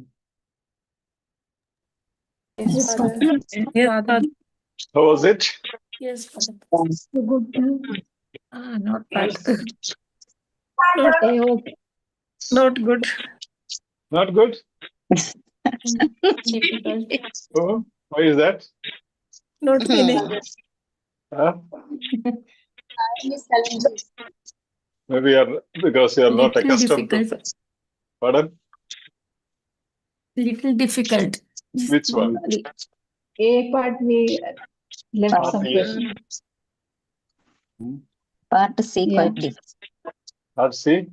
Yes, Father. Yes, Father. How was it? Yes, Father. Good. Not bad. Not good. Not good? Difficult. Oh, why is that? Not finished. Huh? Miss challenges. Maybe because you are not Little accustomed to. difficult. Pardon? Little difficult. Which one? A part we left Part some A. question. Part C Yeah. quite difficult. Part C?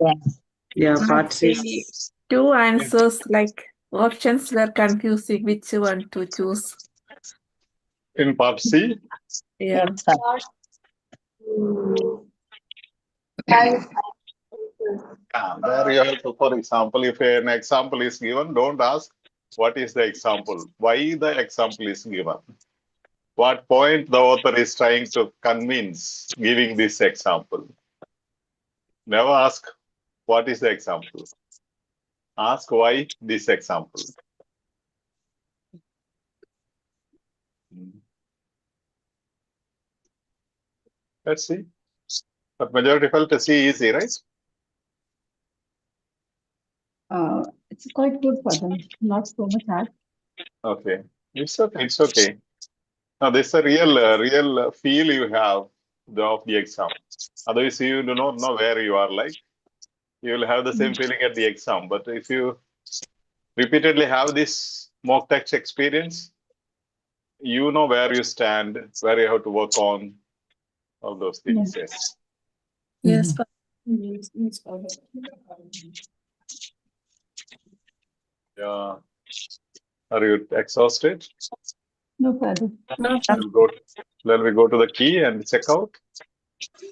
Yes. Yeah, Part part C. C. Two answers like options were confusing. Which one to choose? In part C? Yeah. Yes, sir. Very helpful. For example, if an example is given, don't ask what is the example, why the example is given, what point the author is trying to convince giving this example. Never ask what is the example. Ask why this example. Let's see. But majority felt C easy, right? It's quite good for them. Not so much hard. Okay. It's okay. It's okay. Now, this is a real feel you have of the exam. Otherwise, you do not know where you are like. You will have the same feeling at the exam. But if you repeatedly have this mock text experience, you know where you stand, where you have to work on, all those things. Yes. Yes. Yeah. Are you exhausted? No Father. No. Then we go to the key and check out.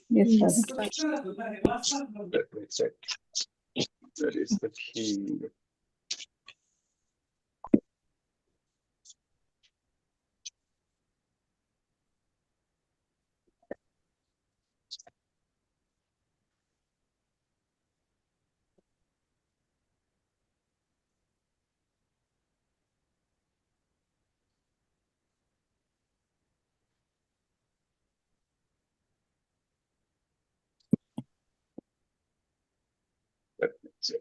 Yes, Let me check. That is the key. Let me check.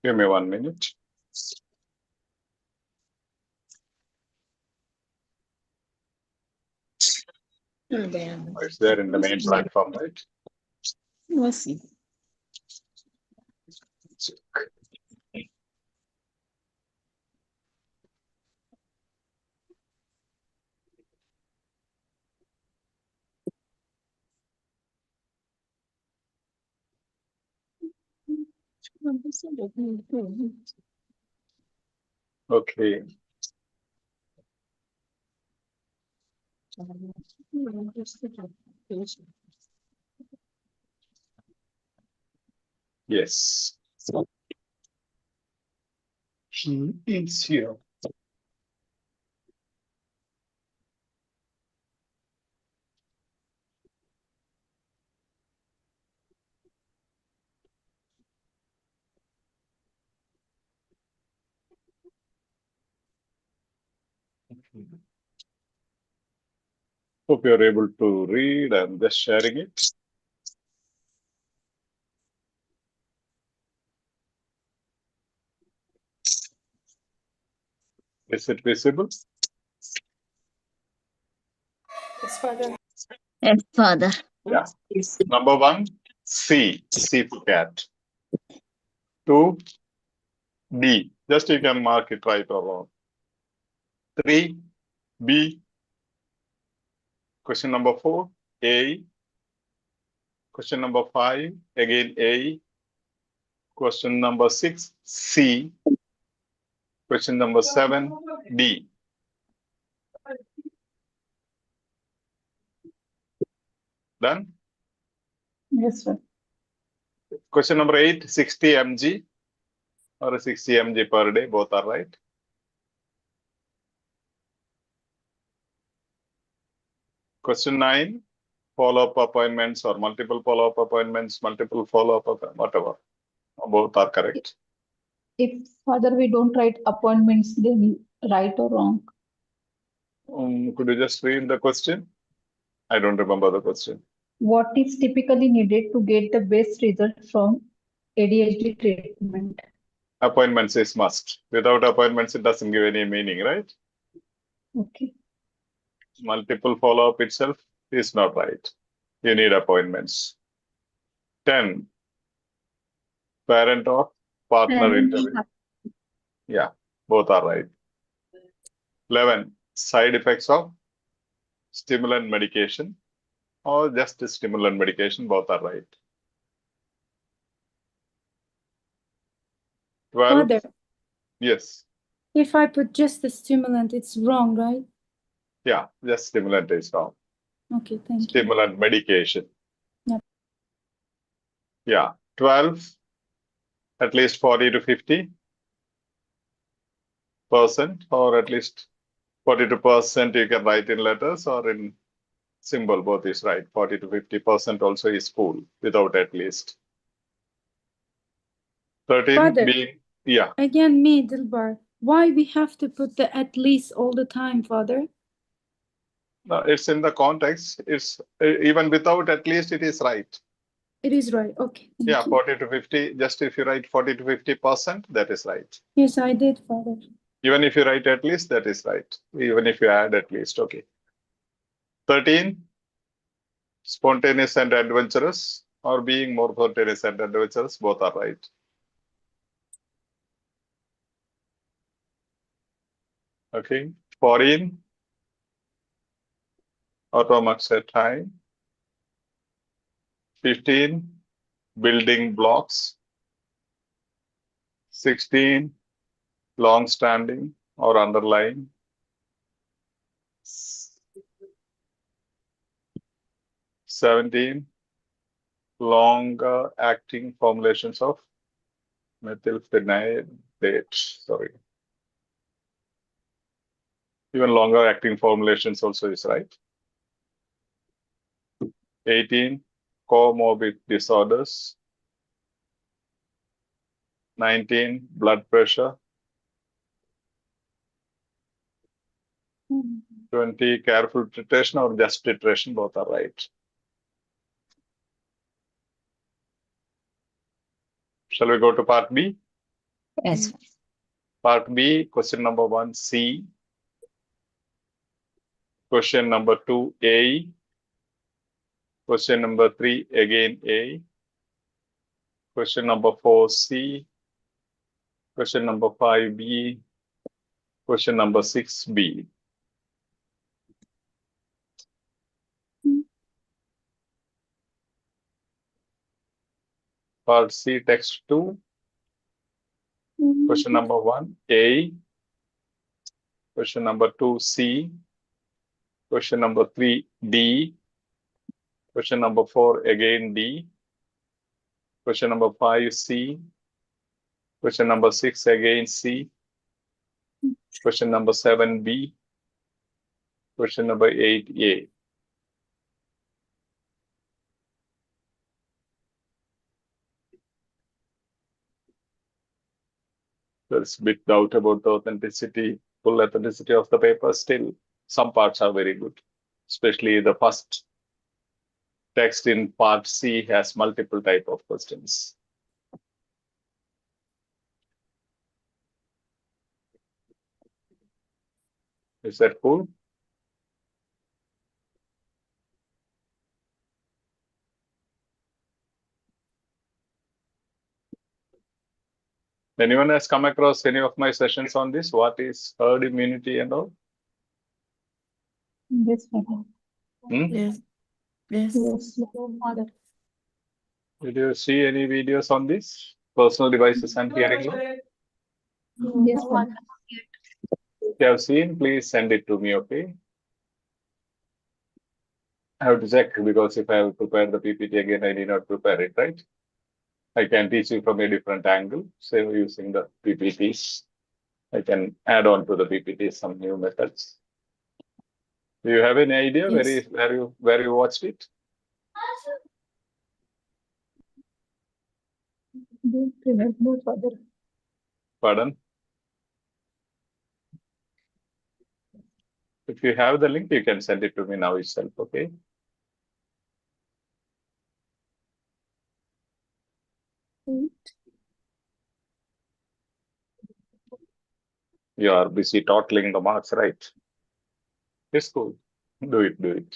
Give me 1 minute. It's there in the main platform, right? Check. Okay. Yes. He is here. Hope you're able to read. I'm just sharing it. Is it visible? Yes, Father. Yes, Father. Yeah. Number 1, C for cat. 2, D. Just you can mark it right or wrong. 3, B. Question number 4, A. Question number 5, again A. Question number 6, C. Question number 7, D. Done? Yes, sir. Question number 8, 60 mg or 60 mg per day, both are right. Question 9, follow-up appointments or multiple follow-up appointments, multiple follow-up, whatever. Both are correct. If Father, we don't write appointments, then right or wrong? Could you just read the question? I don't remember the question. What is typically needed to get the best result from ADHD treatment? Appointments is must. Without appointments, it doesn't give any meaning, right? Okay. Multiple follow-up itself is not right. You need appointments. 10. Parent or partner interview. Yeah, both are right. 11. Side effects of stimulant medication or just stimulant medication, both are right. 12. Father, Yes. if I put just the stimulant, it's wrong, right? Yeah, just stimulant is wrong. Okay, thank you. Stimulant medication. Yep. Yeah. 12. At least 40 to 50%, or at least 42% you can write in letters or in symbol, both is right. 40 to 50% also is cool without at least. 13 Father, being, yeah. Again, me, Dilbar. Why we have to put the at least all the time, Father? No, it's in the context. It's even without at least it is right. It is right. Okay. Yeah, Thank you. 40 to 50. Just if you write 40 to 50%, that is right. Yes, I did, Father. Even if you write at least, that is right. Even if you add at least, okay. 13, spontaneous and adventurous, or being more spontaneous and adventurous, both are right. Okay. 14, automax at time. 15, building blocks. 16, long standing or underlying. 17, longer acting formulations of methylphenidate. Sorry. Even longer acting formulations also is right. 18, comorbid disorders. 19, blood pressure. 20, careful titration or just titration, both are right. Shall we go to part B? Yes. Part B, question number 1, C. Question number 2, A. Question number 3, again A. Question number 4, C. Question number 5, B. Question number 6, B. Part C, text 2. Question number 1, A. Question number 2, C. Question number 3, D. Question number 4, again D. Question number 5, C. Question number 6, again C. Question number 7, B. Question number 8, A. There's a bit doubt about the authenticity, full authenticity of the paper. Still, some parts are very good, especially the first text in part C has multiple type of questions. Is that cool? Anyone has come across any of my sessions on this? What is herd immunity and all? Yes, Father. Yes. Yes. Yes, Father. Did you see any videos on this? Personal devices and hearing loss? Yes, Father. If you have seen, please send it to me, okay? I have to check because if I have prepared the PPT again, I need not prepare it, right? I can teach you from a different angle, say using the PPTs. I can add on to the PPT some new methods. Do you have any idea Yes. where you watched it? Don't remember, Father. Pardon? If you have the link, you can send it to me now itself, okay? You are busy totaling the marks, right? It's cool. Do it, do it.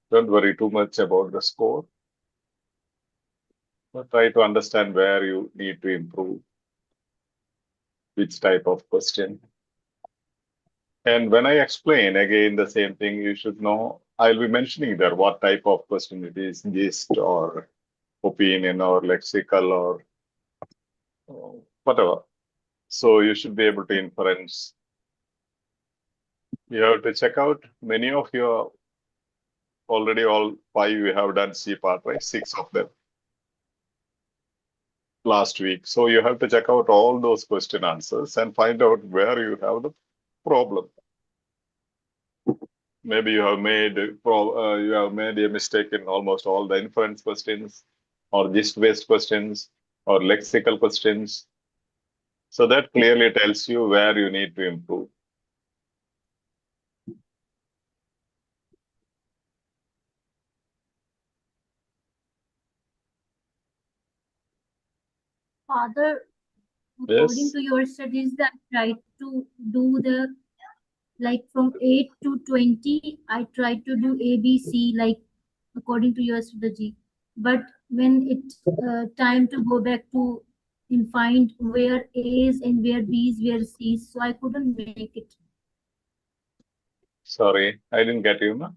Don't worry too much about the score, but try to understand where you need to improve, which type of question. And when I explain again the same thing, you should know I'll be mentioning there what type of question it is, gist or opinion or lexical or whatever. So you should be able to inference. You have to check out many of your already all 5 you have done C part, right? 6 of them last week. So you have to check out all those question answers and find out where you have the problem. Maybe you have made a mistake in almost all the inference questions or gist-based questions or lexical questions. So that clearly tells you where you need to improve. Father, according Yes. to your studies, that try to do the like from 8 to 20, I try to do ABC like according to your strategy. But when it's time to go back to and find where A's and where B's, where C's, so I couldn't make it. Sorry, I didn't get you. No?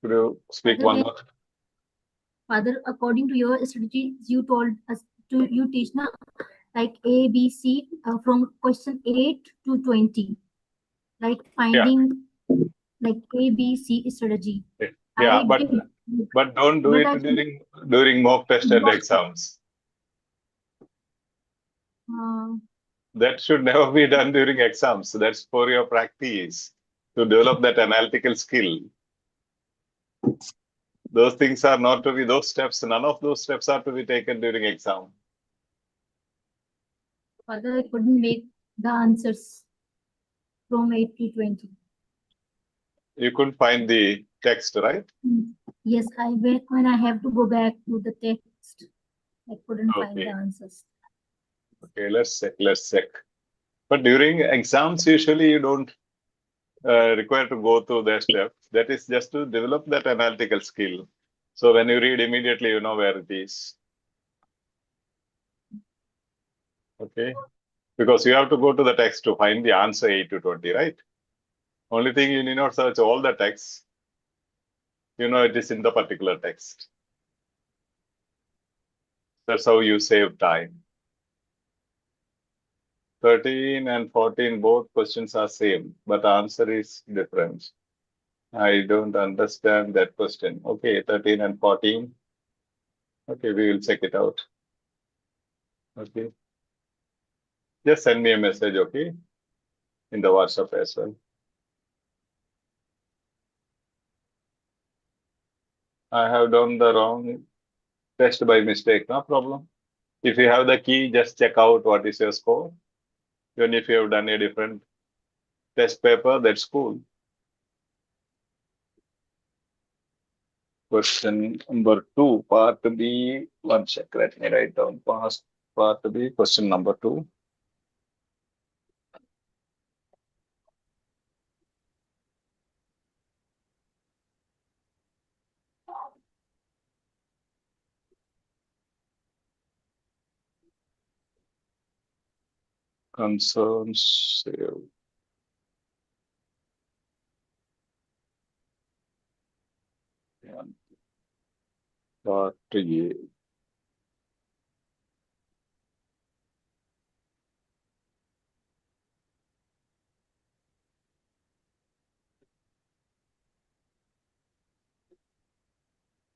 Could you speak Father, one more? Father, according to your strategy, you told us to you teach na like A, B, C from question 8 to 20, like finding like A, B, C strategy. Yeah, I but did, don't do but it I during mock test and exams. That should never be done during exams. That's for your practice to develop that analytical skill. Those things are not to be, those steps, none of those steps are to be taken during exam. Father, I couldn't make the answers from 8 to 20. You couldn't find the text, right? Yes, I went when I have to go back to the text. I couldn't find the Okay. answers. Okay, let's check. But during exams, usually you don't require to go through that step. That is just to develop that analytical skill. So when you read immediately, you know where it is. Okay. Because you have to go to the text to find the answer 8 to 20, right? Only thing you need not search all the text. You know it is in the particular text. That's how you save time. 13 and 14, both questions are same, but the answer is different. I don't understand that question. Okay, 13 and 14. Okay, we will check it out. Okay. Just send me a message, okay? In the WhatsApp as well. I have done the wrong test by mistake, no problem. If you have the key, just check out what is your score. Even if you have done a different test paper, that's cool. Question number 2, part B. One sec, let me write down past part B, question number 2. Concerns, save. And part A.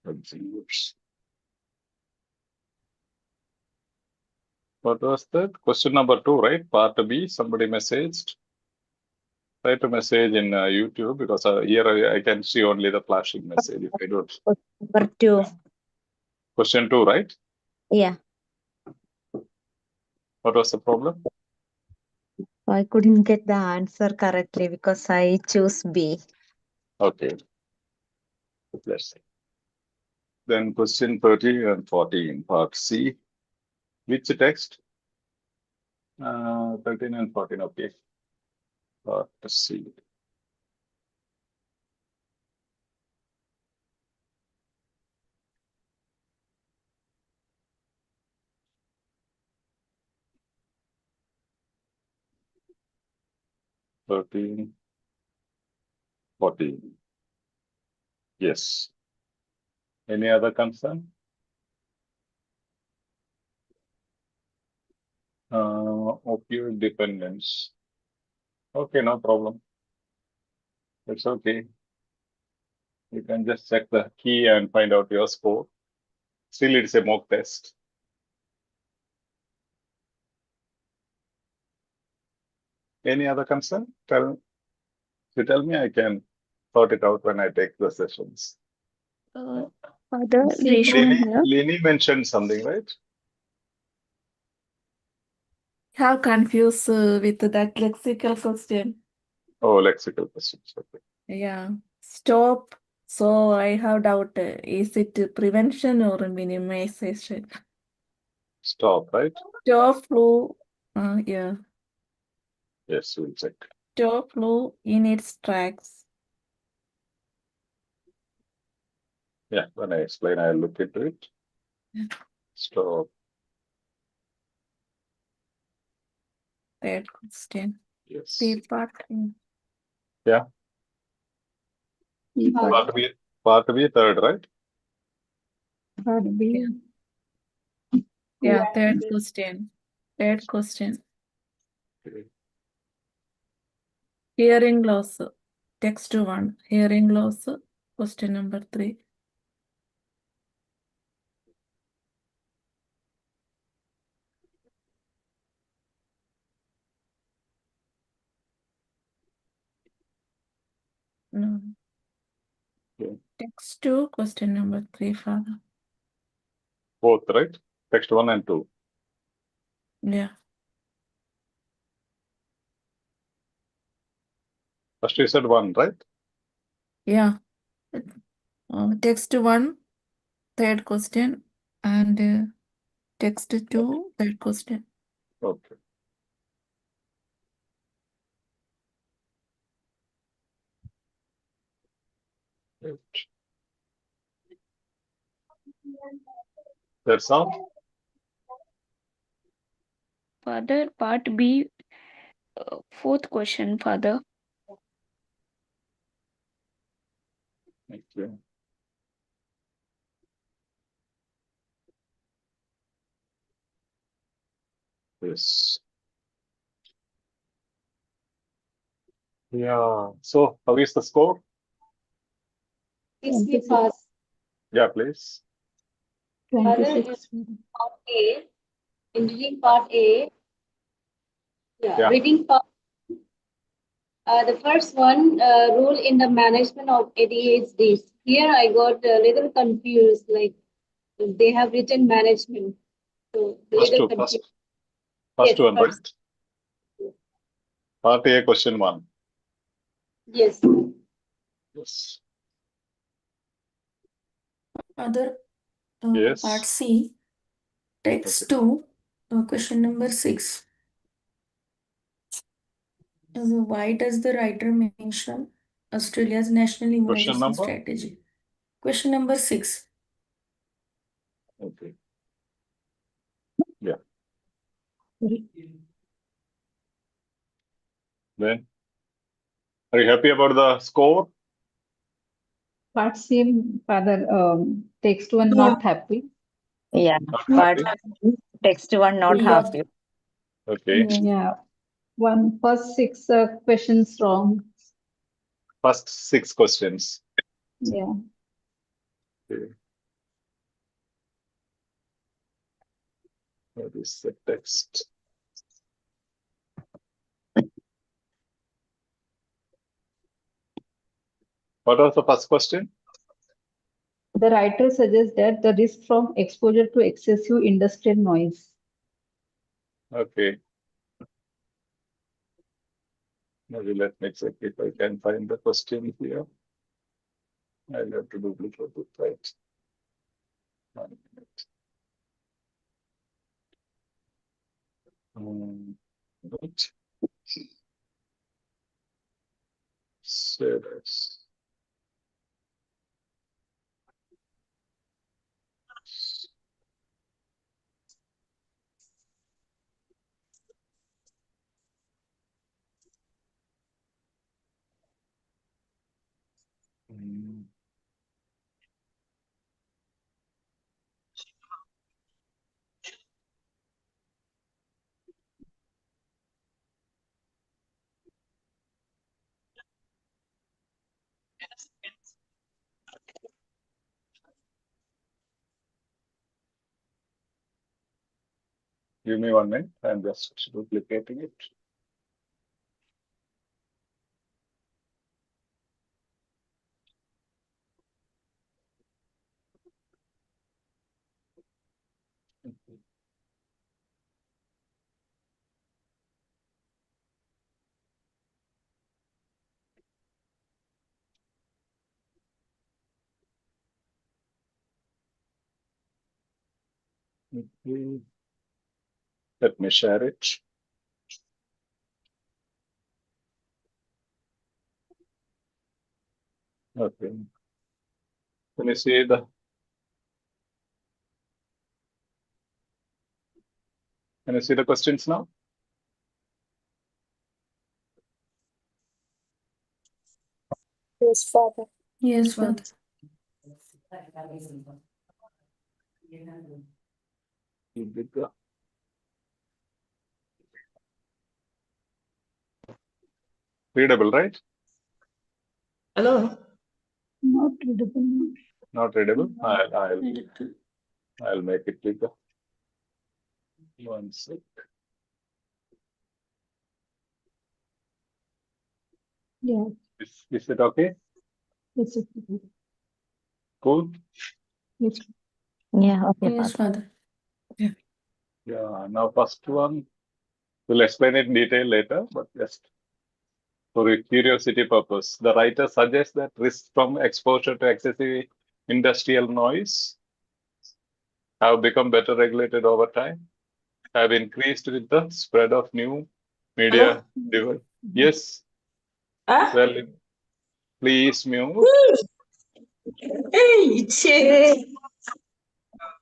Exhibits. What was that? Question number 2, right? Part B, somebody messaged. Try to message in YouTube because here I can see only the flashing message if I don't. Number 2. Question 2, right? Yeah. What was the problem? I couldn't get the answer correctly because I choose B. Okay. Let's see. Then question 13 and 14, part C. Which text? 13 and 14, okay. Part C. Thirteen, 14. Yes. Any other concern? Opioid dependence. Okay, no problem. It's okay. You can just check the key and find out your score. Still, it's a mock test. Any other concern? If you tell me, I can sort it out when I take the sessions. Father, Reshma here. Lini mentioned something, right? Have confused with that lexical question. Oh, lexical questions. Okay. Yeah. Stop. So I have doubt. Is it prevention or minimization? Stop, right? Stop flu. Yeah. Yes, we'll check. Stop flu in its tracks. Yeah, when I explain, I'll look into it. Yeah. Stop. Third question. Yes. C part. Yeah. Part B, third, right? Part B. Yeah, third question. Third question. Okay. Hearing loss. Text 1. Hearing loss. Question number 3. No. Okay. Text 2. Question number 3, Father. Both, right? Text 1 and 2. Yeah. First you said 1, right? Yeah. Text 1. Third question. And text 2. Third question. Okay. Right. That's all? Father, part B, fourth question, Father. Okay. Yes. Yeah. So, how is the score? Yes, we pass. Yeah, please. Other is part A, in reading part A. Yeah. Reading part. The first one, role in the management of ADHD. Here I got a little confused, like they have written management. So little confused. First Yes, one, right? first. Part A, question 1. Yes. Yes. Other Yes. part C. Text 2. Question number 6. Why does the writer mention Australia's national immunization strategy? Question number 6. Okay. Yeah. Then, are you happy about the score? Part C, Father, text 1 not happy. Yeah. Not Part happy. text 1 not Yeah. happy. Okay. Yeah. First 6 questions wrong. First 6 questions. Yeah. Okay. What is the text? What was the first question? The writer suggests that the risk from exposure to excessive industrial noise. Okay. Maybe let me check if I can find the question here. I'll have to duplicate it, right? 1 minute. Right. Service. Give me 1 minute. I'm just duplicating it. Okay. Let me share it. Okay. Can you see the? Can you see the questions now? Yes, Father. Yes, Father. Readable, right? Hello. Not readable. Not readable. I'll make it bigger. 1 sec. Yeah. Is it okay? It's okay. Cool. Yes. Yeah, okay, Yes, Father. Father. Yeah. Now, first one, we'll explain it in detail later, but just for a curiosity purpose, the writer suggests that risks from exposure to excessive industrial noise have become better regulated over time, have increased with the spread of new media device. Yes. Well, please mute.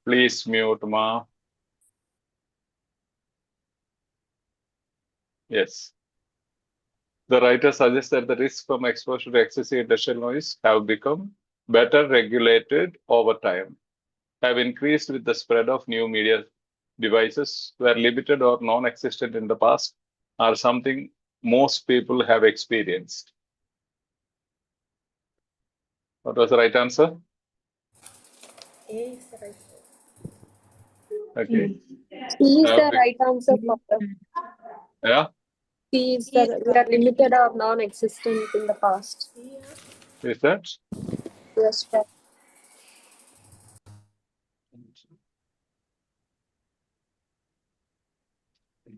Please mute, ma. Yes. The writer suggests that the risks from exposure to excessive industrial noise have become better regulated over time, have increased with the spread of new media devices, were limited or non-existent in the past, are something most people have experienced. What was the right answer? A is the right. Okay. C is the right answer, Father. Yeah. C is the we are limited or non-existent in the past. Is that? Yes, Father.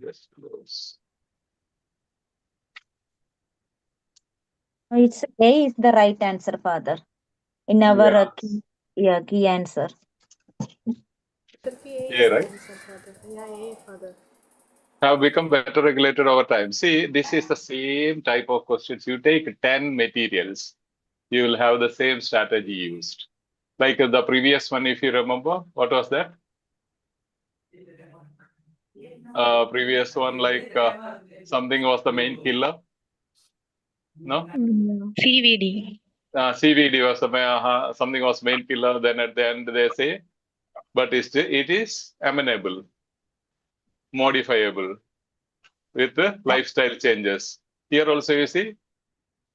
Just close. It's A is the right answer, Father. In our key answer. Yeah, right. Yeah, A, Father. Have become better regulated over time. See, this is the same type of questions. You take 10 materials, you will have the same strategy used. Like the previous one, if you remember, what was that? Previous one, like something was the main killer. No? CVD. CVD was something was main killer. Then at the end they say, but it is amenable, modifiable with the lifestyle changes. Here also you see,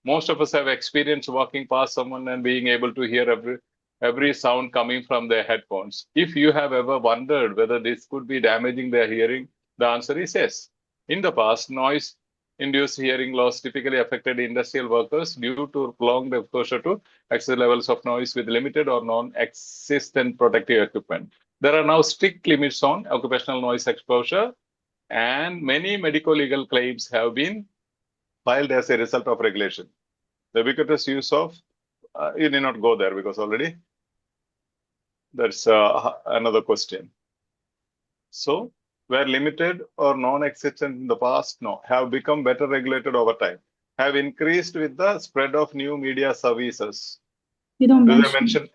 most of us have experienced walking past someone and being able to hear every sound coming from their headphones. If you have ever wondered whether this could be damaging their hearing, the answer is yes. In the past, noise-induced hearing loss typically affected industrial workers due to prolonged exposure to excessive levels of noise with limited or non-existent protective equipment. There are now strict limits on occupational noise exposure, and many medico-legal claims have been filed as a result of regulation. The ubiquitous use of, you need not go there because already that's another question. So, were limited or non-existent in the past? No. Have become better regulated over time. Have increased with the spread of new media services. You don't Do mention. they mention?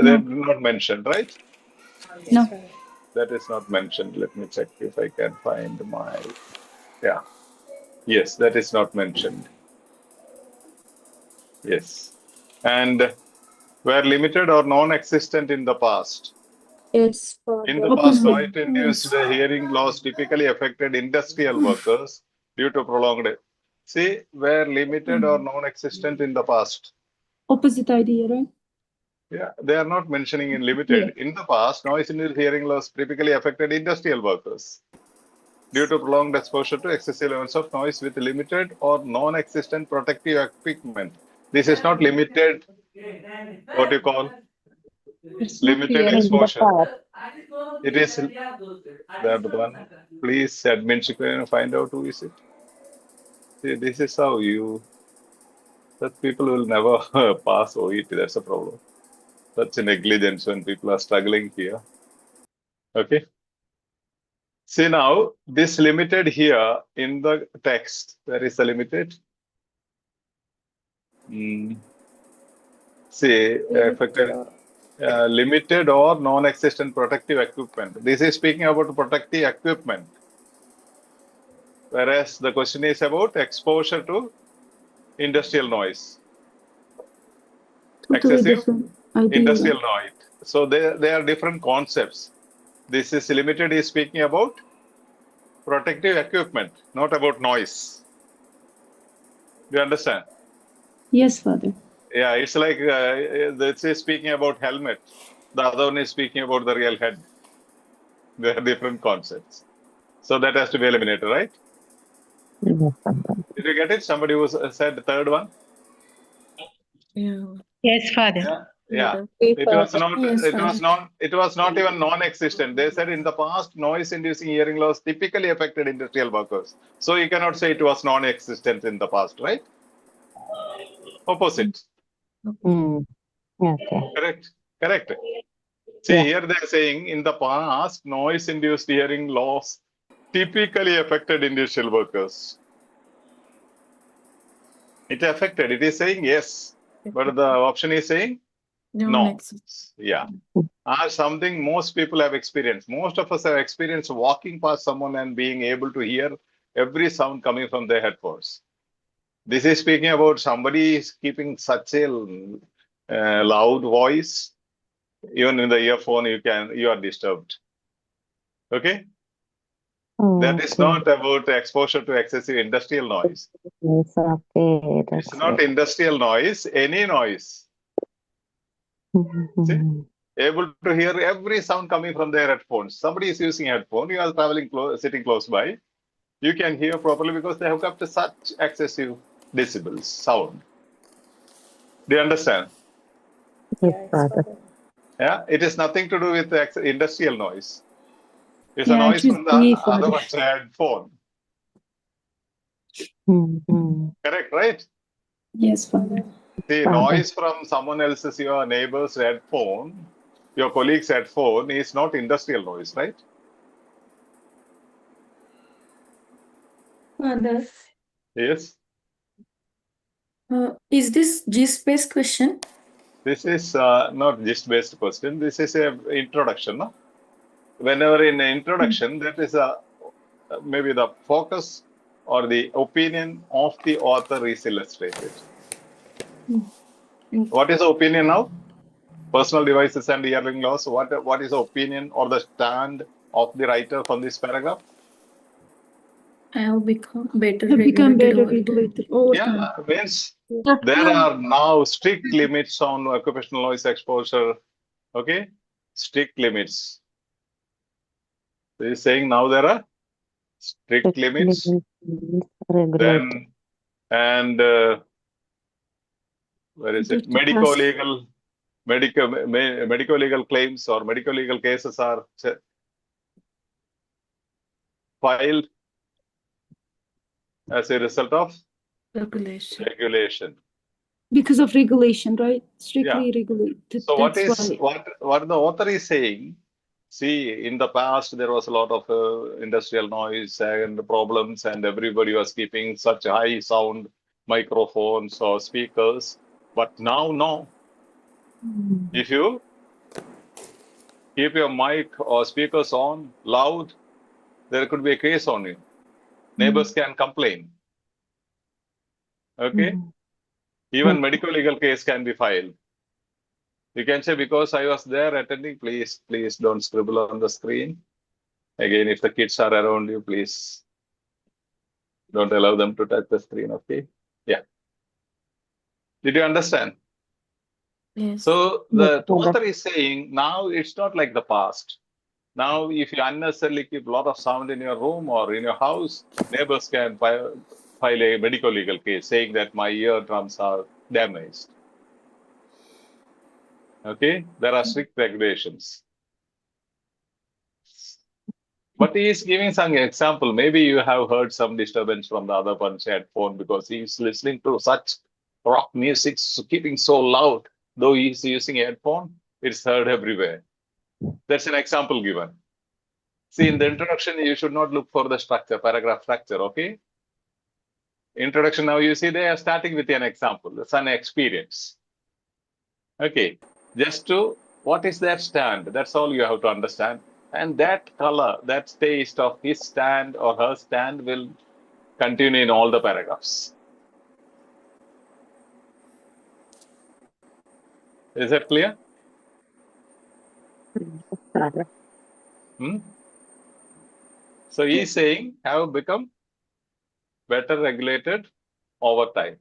They're No. not mentioned, right? No. That is not mentioned. Let me check if I can find my. Yeah. Yes, that is not mentioned. Yes. And were limited or non-existent in the past. Yes, In Father. the past, Opposite. noise-induced hearing loss typically affected industrial workers due to prolonged. See, were limited or non-existent in the past. Opposite idea, right? Yeah, they are not mentioning in limited. In the past, noise-induced hearing loss typically affected industrial workers due to prolonged exposure to excessive levels of noise with limited or non-existent protective equipment. This is not limited, what you call It's not limited here in the exposure. part. It is that one. Please, admin secretary, find out who is it. See, this is how you. That people will never pass OET. That's a problem. Such a negligence when people are struggling here. Okay. See now, this limited here in the text. Where is the limited? See, affected. Limited or non-existent protective equipment. This is speaking about protective equipment. Whereas the question is about exposure to industrial noise. Totally Excessive different idea. industrial noise. So they are different concepts. This is limited is speaking about protective equipment, not about noise. Do you understand? Yes, Father. Yeah, it's like this is speaking about helmet. The other one is speaking about the real head. They are different concepts. So that has to be eliminated, right? Did you get it? Somebody who said the third one? Yeah. Yes, Father. Yeah. Okay, It was Father. not. Yes, It Father. was not. It was not even non-existent. They said in the past, noise-inducing hearing loss typically affected industrial workers. So you cannot say it was non-existent in the past, right? Opposite. Okay. Correct. Correct. See, here they are saying in the past, noise-induced hearing loss typically affected industrial workers. It affected. It is saying yes, but the option is saying no. Yeah. Are something most people have experienced. Most of us have experienced walking past someone and being able to hear every sound coming from their headphones. This is speaking about somebody keeping such a loud voice. Even in the earphone, you are disturbed. Okay? That is not about exposure to excessive industrial noise. Yes, okay. It's not industrial noise, any noise. See? Able to hear every sound coming from their headphones. Somebody is using headphone, you are traveling sitting close by. You can hear properly because they have kept such excessive decibels sound. Do you understand? Yes, Father. Yeah, it is nothing to do with the industrial noise. It's a Yeah, noise choose from the B, other Father. one's headphone. Correct, right? Yes, Father. The noise from someone else's, your neighbor's headphone, your colleague's headphone is not industrial noise, right? Father, Yes. is this GIST-based question? This is not just based question. This is a introduction. No? Whenever in an introduction, that is maybe the focus or the opinion of the author is illustrated. What is the opinion now? Personal devices and hearing loss. What is the opinion or the stand of the writer from this paragraph? I have become better Have become regulated better over time. regulated over time. Yeah, means There are now strict limits on occupational noise exposure. Okay, strict limits. So he's saying now there are strict limits. Then and where is it? Medico-legal claims or medico-legal cases are filed as a result of regulation. Because of regulation, right? Strictly Yeah. regulated. So what That's is why. what the author is saying? See, in the past there was a lot of industrial noise and problems, and everybody was keeping such high sound microphones or speakers. But now, no. If you keep your mic or speakers on loud, there could be a case on you. Neighbors can complain. Okay. Even medical legal case can be filed. You can say, because I was there attending, please don't scribble on the screen. Again, if the kids are around you, please don't allow them to touch the screen. Okay. Yeah. Did you understand? Yes. So the author is saying now it's not like the past. Now, if you unnecessarily keep a lot of sound in your room or in your house, neighbors can file a medical legal case saying that my eardrums are damaged. Okay, there are strict regulations. But he is giving some example. Maybe you have heard some disturbance from the other one's headphone because he is listening to such rock music, keeping so loud. Though he is using a headphone, it's heard everywhere. That's an example given. See, in the introduction, you should not look for the structure, paragraph structure, okay? Introduction, now you see they are starting with an example. It's an experience. Okay, just to, what is their stand? That's all you have to understand. And that color, that taste of his stand or her stand will continue in all the paragraphs. Is that clear? So he's saying have become better regulated over time.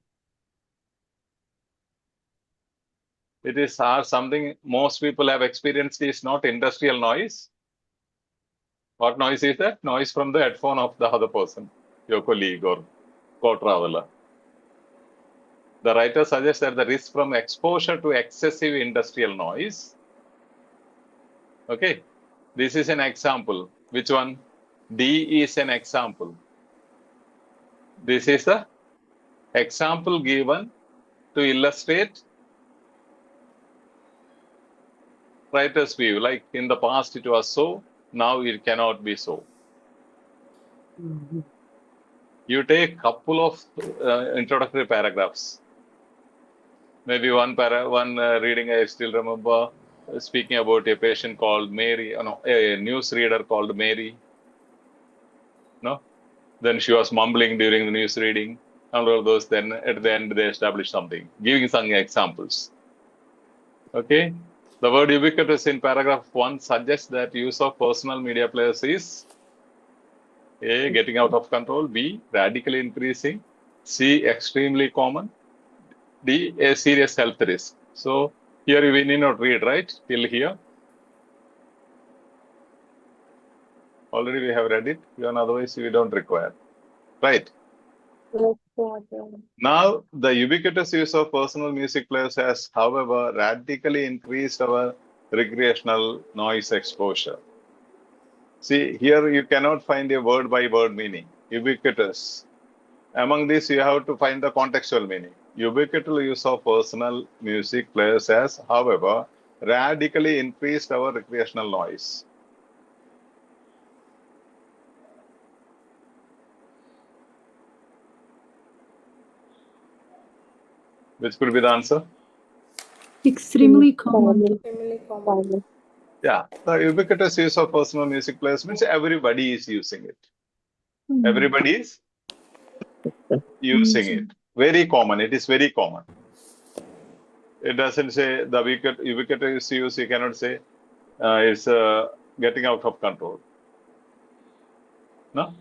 It is something most people have experienced is not industrial noise. What noise is that? Noise from the headphone of the other person, your colleague or co-traveler. The writer suggests that the risk from exposure to excessive industrial noise. Okay, this is an example. Which one? D is an example. This is the example given to illustrate writer's view. Like in the past it was so, now it cannot be so. You take couple of introductory paragraphs. Maybe one reading I still remember speaking about a patient called Mary, a news reader called Mary. No, then she was mumbling during the news reading. All of those. Then at the end they established something, giving some examples. Okay, the word ubiquitous in paragraph 1 suggests that use of personal media players is A, getting out of control, B, radically increasing, C, extremely common, D, a serious health risk. So here we need not read, right? Till here. Already we have read it, even otherwise we don't require. Right. Now, the ubiquitous use of personal music players has, however, radically increased our recreational noise exposure. See, here you cannot find a word by word meaning. Ubiquitous. Among these, you have to find the contextual meaning. Ubiquitous use of personal music players has, however, radically increased our recreational noise. Which could be the answer? Extremely common. Extremely common. Yeah, the ubiquitous use of personal music players means everybody is using it. Everybody is using it. Very common. It is very common. It doesn't say the ubiquitous use. You cannot say it's getting out of control. No,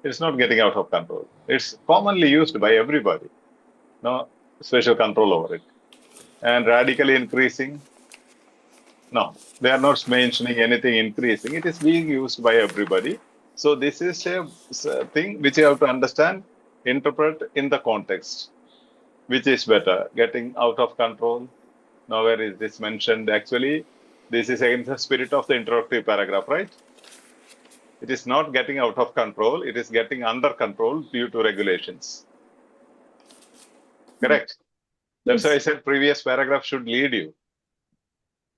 it's not getting out of control. It's commonly used by everybody. No, special control over it. And radically increasing, no, they are not mentioning anything increasing. It is being used by everybody. So this is a thing which you have to understand, interpret in the context. Which is better, getting out of control? Nowhere is this mentioned. Actually, this is against the spirit of the introductory paragraph, right? It is not getting out of control. It is getting under control due to regulations. Correct? That's why I said previous paragraph should lead you.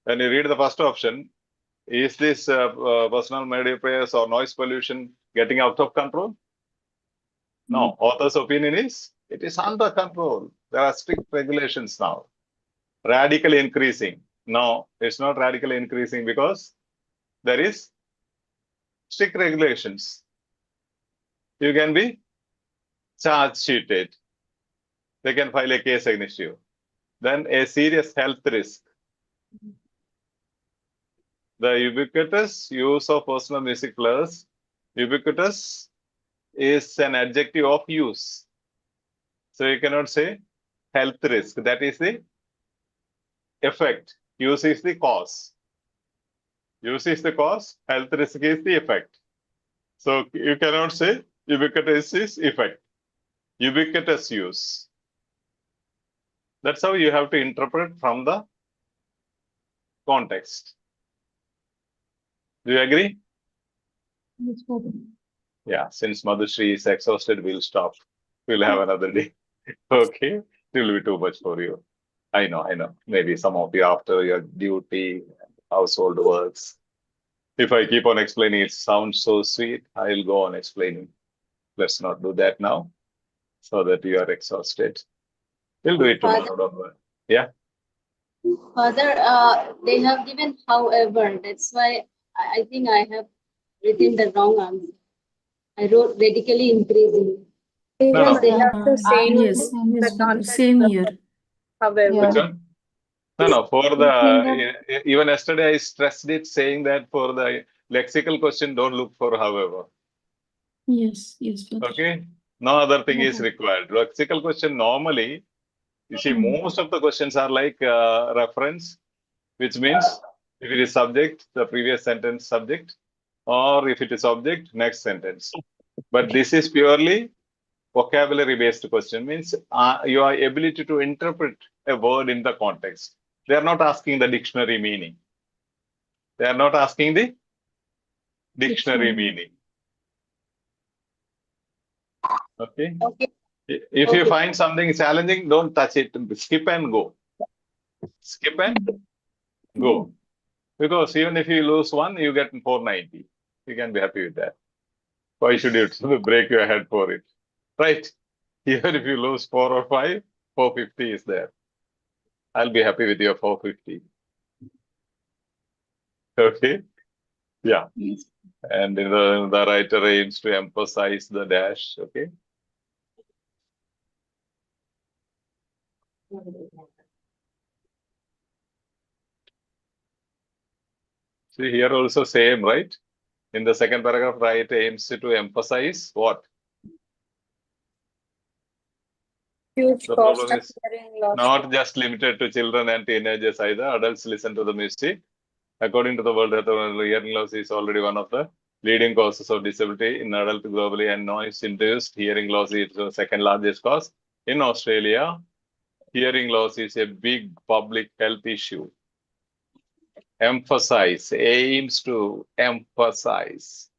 When you read the first option, is this personal media prayers or noise pollution getting out of control? No. Author's opinion is it is under control. There are strict regulations now. Radically increasing. No, it's not radically increasing because there is strict regulations. You can be charge sheeted. They can file a case against you. Then a serious health risk. The ubiquitous use of personal music players, ubiquitous is an adjective of use. So you cannot say health risk. That is the effect. Use is the cause. Use is the cause. Health risk is the effect. So you cannot say ubiquitous is effect. Ubiquitous use. That's how you have to interpret from the context. Do you agree? Yes, Father. Yeah, since Madhushri is exhausted, we'll stop. We'll have another day. Okay? It will be too much for you. I know. Maybe some of you after your duty, household works. If I keep on explaining, it sounds so sweet. I'll go on explaining. Let's not do that now so that you are exhausted. We'll do it tomorrow. Don't worry. Yeah? Father, they have given however. That's why I think I have written the wrong answer. I wrote radically increasing. Even No. they have to say Yes, the yes, Father. context Same of here. however. Which one? No. For the even yesterday I stressed it, saying that for the lexical question, don't look for however. Yes, Father. Okay. No other thing is required. Lexical question normally, you see, most of the questions are like reference, which means if it is subject, the previous sentence subject, or if it is object, next sentence. But this is purely vocabulary based question, means your ability to interpret a word in the context. They are not asking the dictionary meaning. They are not asking the dictionary meaning. Okay. If you find something challenging, don't touch it. Skip and go. Skip and go. Because even if you lose one, you get 490. You can be happy with that. Why should you break your head for it? Right? Even if you lose 4 or 5, 450 is there. I'll be happy with your 450. Okay? Yeah. And the writer aims to emphasize the dash. Okay? See, here also same, right? In the second paragraph, writer aims to emphasize what? Huge The cost problem of is hearing loss. not just limited to children and teenagers either. Adults listen to the music. According to the World Health Organization, hearing loss is already one of the leading causes of disability in adults globally, and noise-induced hearing loss is the second largest cause. In Australia, hearing loss is a big public health issue. Emphasize, aims to emphasize.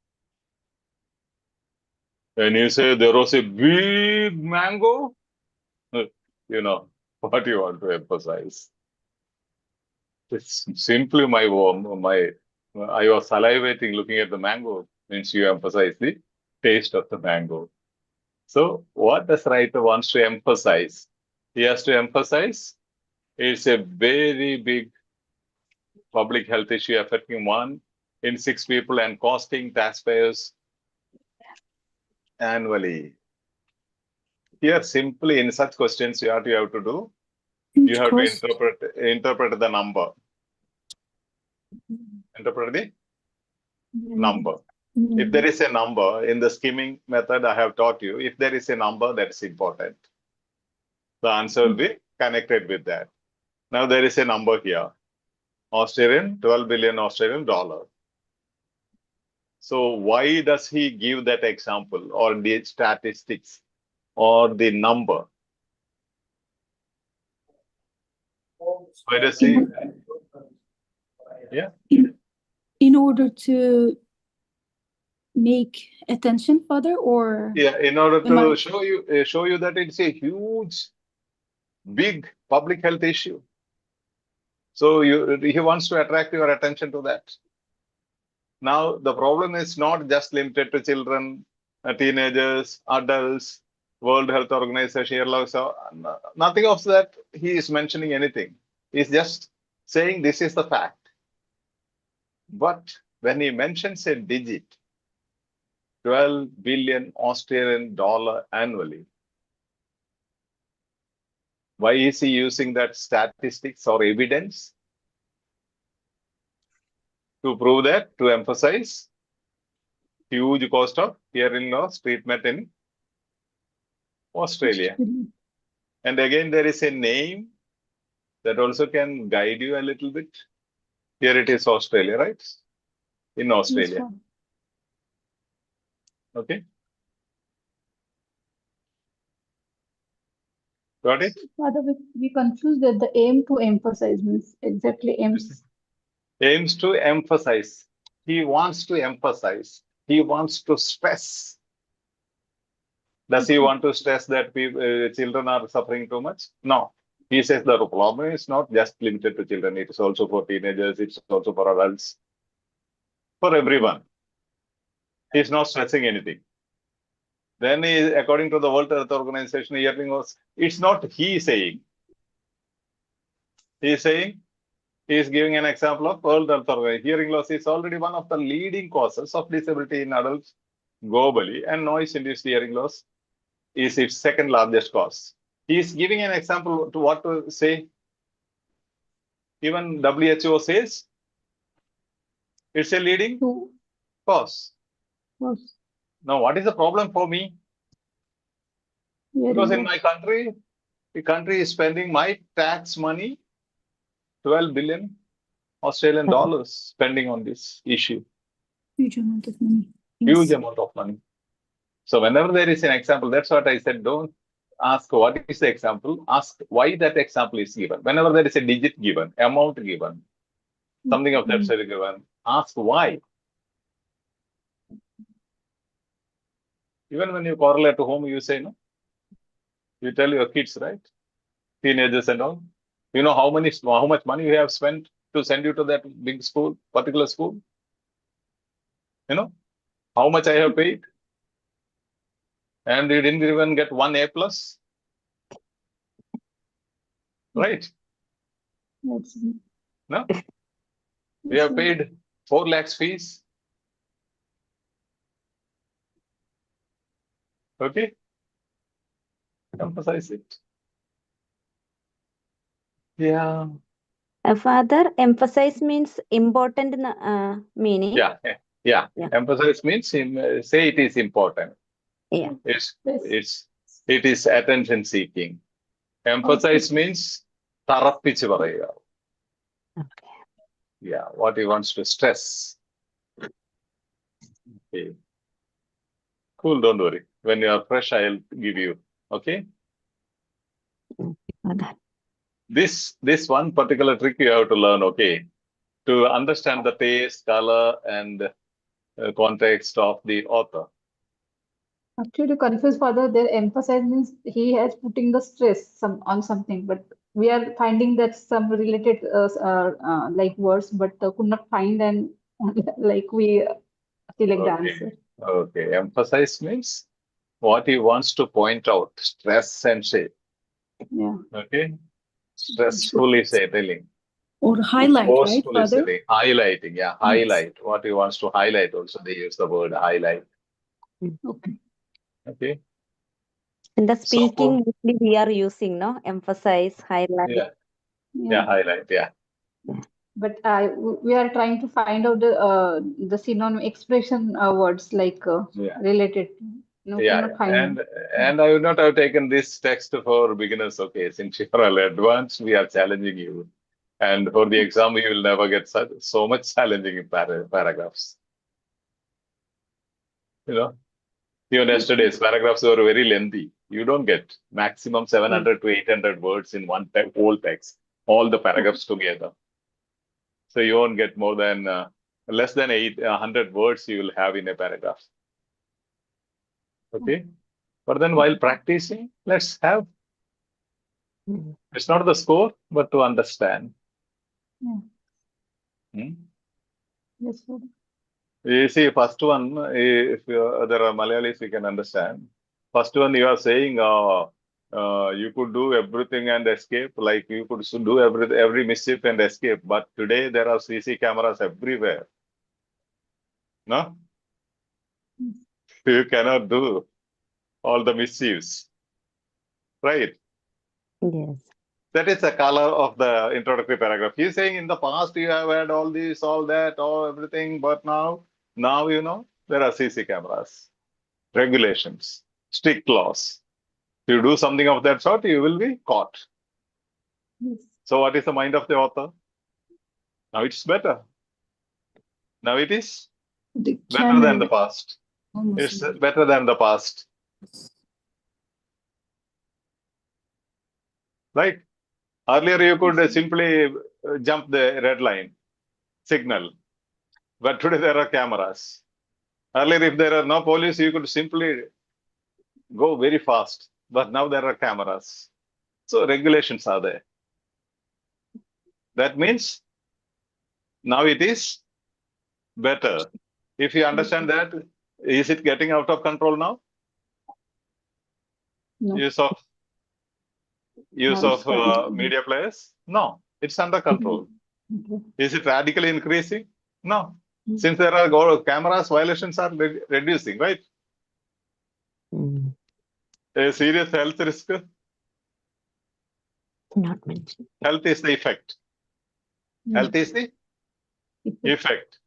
When you say there was a big mango, you know what you want to emphasize. It's simply I was salivating looking at the mango, means you emphasize the taste of the mango. So what does writer wants to emphasize? He has to emphasize it's a very big public health issue affecting 1 in 6 people and costing taxpayers annually. Here, simply in such questions, what you have to do, you have to interpret the number. Interpret the number. If there is a number in the skimming method I have taught you, if there is a number, that's important. The answer will be connected with that. Now there is a number here. 12 billion Australian dollar. So why does he give that example or the statistics or the number? Why does he? Yeah. In order to make attention further, or yeah, in order to show you that it's a huge, big public health issue. So he wants to attract your attention to that. Now the problem is not just limited to children, teenagers, adults, World Health Organization, so nothing of that. He is mentioning anything. He's just saying this is the fact. But when he mentions a digit, 12 billion Australian dollar annually, why is he using that statistics or evidence? To prove that, to emphasize huge cost of hearing loss treatment in Australia. And again, there is a name that also can guide you a little bit. Here it is Australia, right? In Australia. Yes, okay. Got it? Father, we confused that the aim to emphasize means exactly aims. Aims to emphasize. He wants to emphasize. He wants to stress. Does he want to stress that children are suffering too much? No. He says the problem is not just limited to children. It is also for teenagers. It's also for adults. For everyone. He's not stressing anything. Then, according to the World Health Organization, hearing loss, it's not he saying. He is saying, he is giving an example of World Health Organization. Hearing loss is already one of the leading causes of disability in adults globally, and noise-induced hearing loss is its second largest cause. He is giving an example to what to say. Even WHO says it's a leading cause. Now, what is the problem for me? Because in my country, the country is spending my tax money, 12 billion Australian dollars spending on this issue. Huge amount of money. Huge amount of money. So whenever there is an example, that's what I said, don't ask what is the example, ask why that example is given. Whenever there is a digit given, amount given, something of that sort given, ask why. Even when you correlate to home, you say, no, you tell your kids, right? Teenagers and all. You know how much money you have spent to send you to that big school, particular school? You know, how much I have paid? And you didn't even get 1 A+. Right? No? We have paid 4 lakhs fees. Okay? Emphasize it. Yeah. Father, emphasize means important meaning. Yeah. Emphasize means say it is important. Yeah. It is attention seeking. Emphasize means tarappichu parayuka. Yeah, what he wants to stress. Okay. Cool, don't worry. When you are fresh, I'll give you. Okay? This one particular trick you have to learn, okay? To understand the taste, color, and context of the author. Actually, to confuse further, their emphasize means he has putting the stress on something, but we are finding that some related like words, but could not find, and like we select the answer. Okay. Emphasize means what he wants to point out, stress and say. Yeah. Okay. Stressfully say, telling. Or highlight, right, Forcefully Father? saying. Highlighting, yeah. Highlight. What he wants to highlight also, they use the word highlight. Okay. Okay. In the speaking, mostly we are using, no? Emphasize, highlight. Yeah, highlight, yeah. But we are trying to find out the synonym expression words like related. No, Yeah, cannot find. and I would not have taken this text for beginners. Okay, since you are advanced, we are challenging you, and for the exam, you will never get so much challenging in paragraphs. You know, even yesterday's paragraphs were very lengthy. You don't get maximum 700 to 800 words in one whole text, all the paragraphs together. So you won't get more than less than 800 words you will have in a paragraph. Okay, but then while practicing, let's have. It's not the score, but to understand. Hmm? Yes, sir. You see, first one, if there are Malayalis, you can understand. First one, you are saying you could do everything and escape, like you could do every mischief and escape. But today there are CC cameras everywhere. No, you cannot do all the mischiefs, right? Yes. That is the color of the introductory paragraph. He's saying in the past you have had all this, all that, all everything, but now you know there are CC cameras, regulations, strict laws. If you do something of that sort, you will be caught. Yes. So what is the mind of the author? Now it's better. Now it is better than the past. It's better than the past. Right? Earlier you could simply jump the red line signal, but today there are cameras. Earlier, if there are no police, you could simply go very fast, but now there are cameras. So regulations are there. That means now it is better. If you understand that, is it getting out of control now? No. Use of media players? No, it's under control. Okay. Is it radically increasing? No. Since there are cameras, violations are reducing, right? A serious health risk? Not mentioned. Health is the effect. Health is the effect.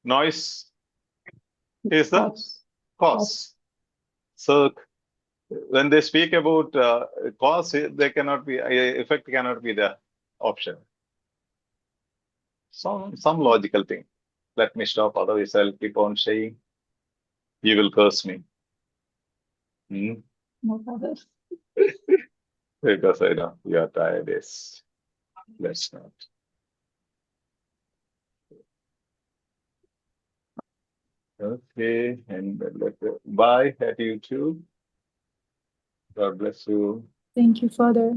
Noise is the cause. So when they speak about cause, they cannot be effect cannot be the option. Some logical thing. Let me stop, otherwise I'll keep on saying. You will curse me. No others. Because I know you are tired. Yes. Let's not. Okay, and bye at YouTube. God bless you. Thank you, Father.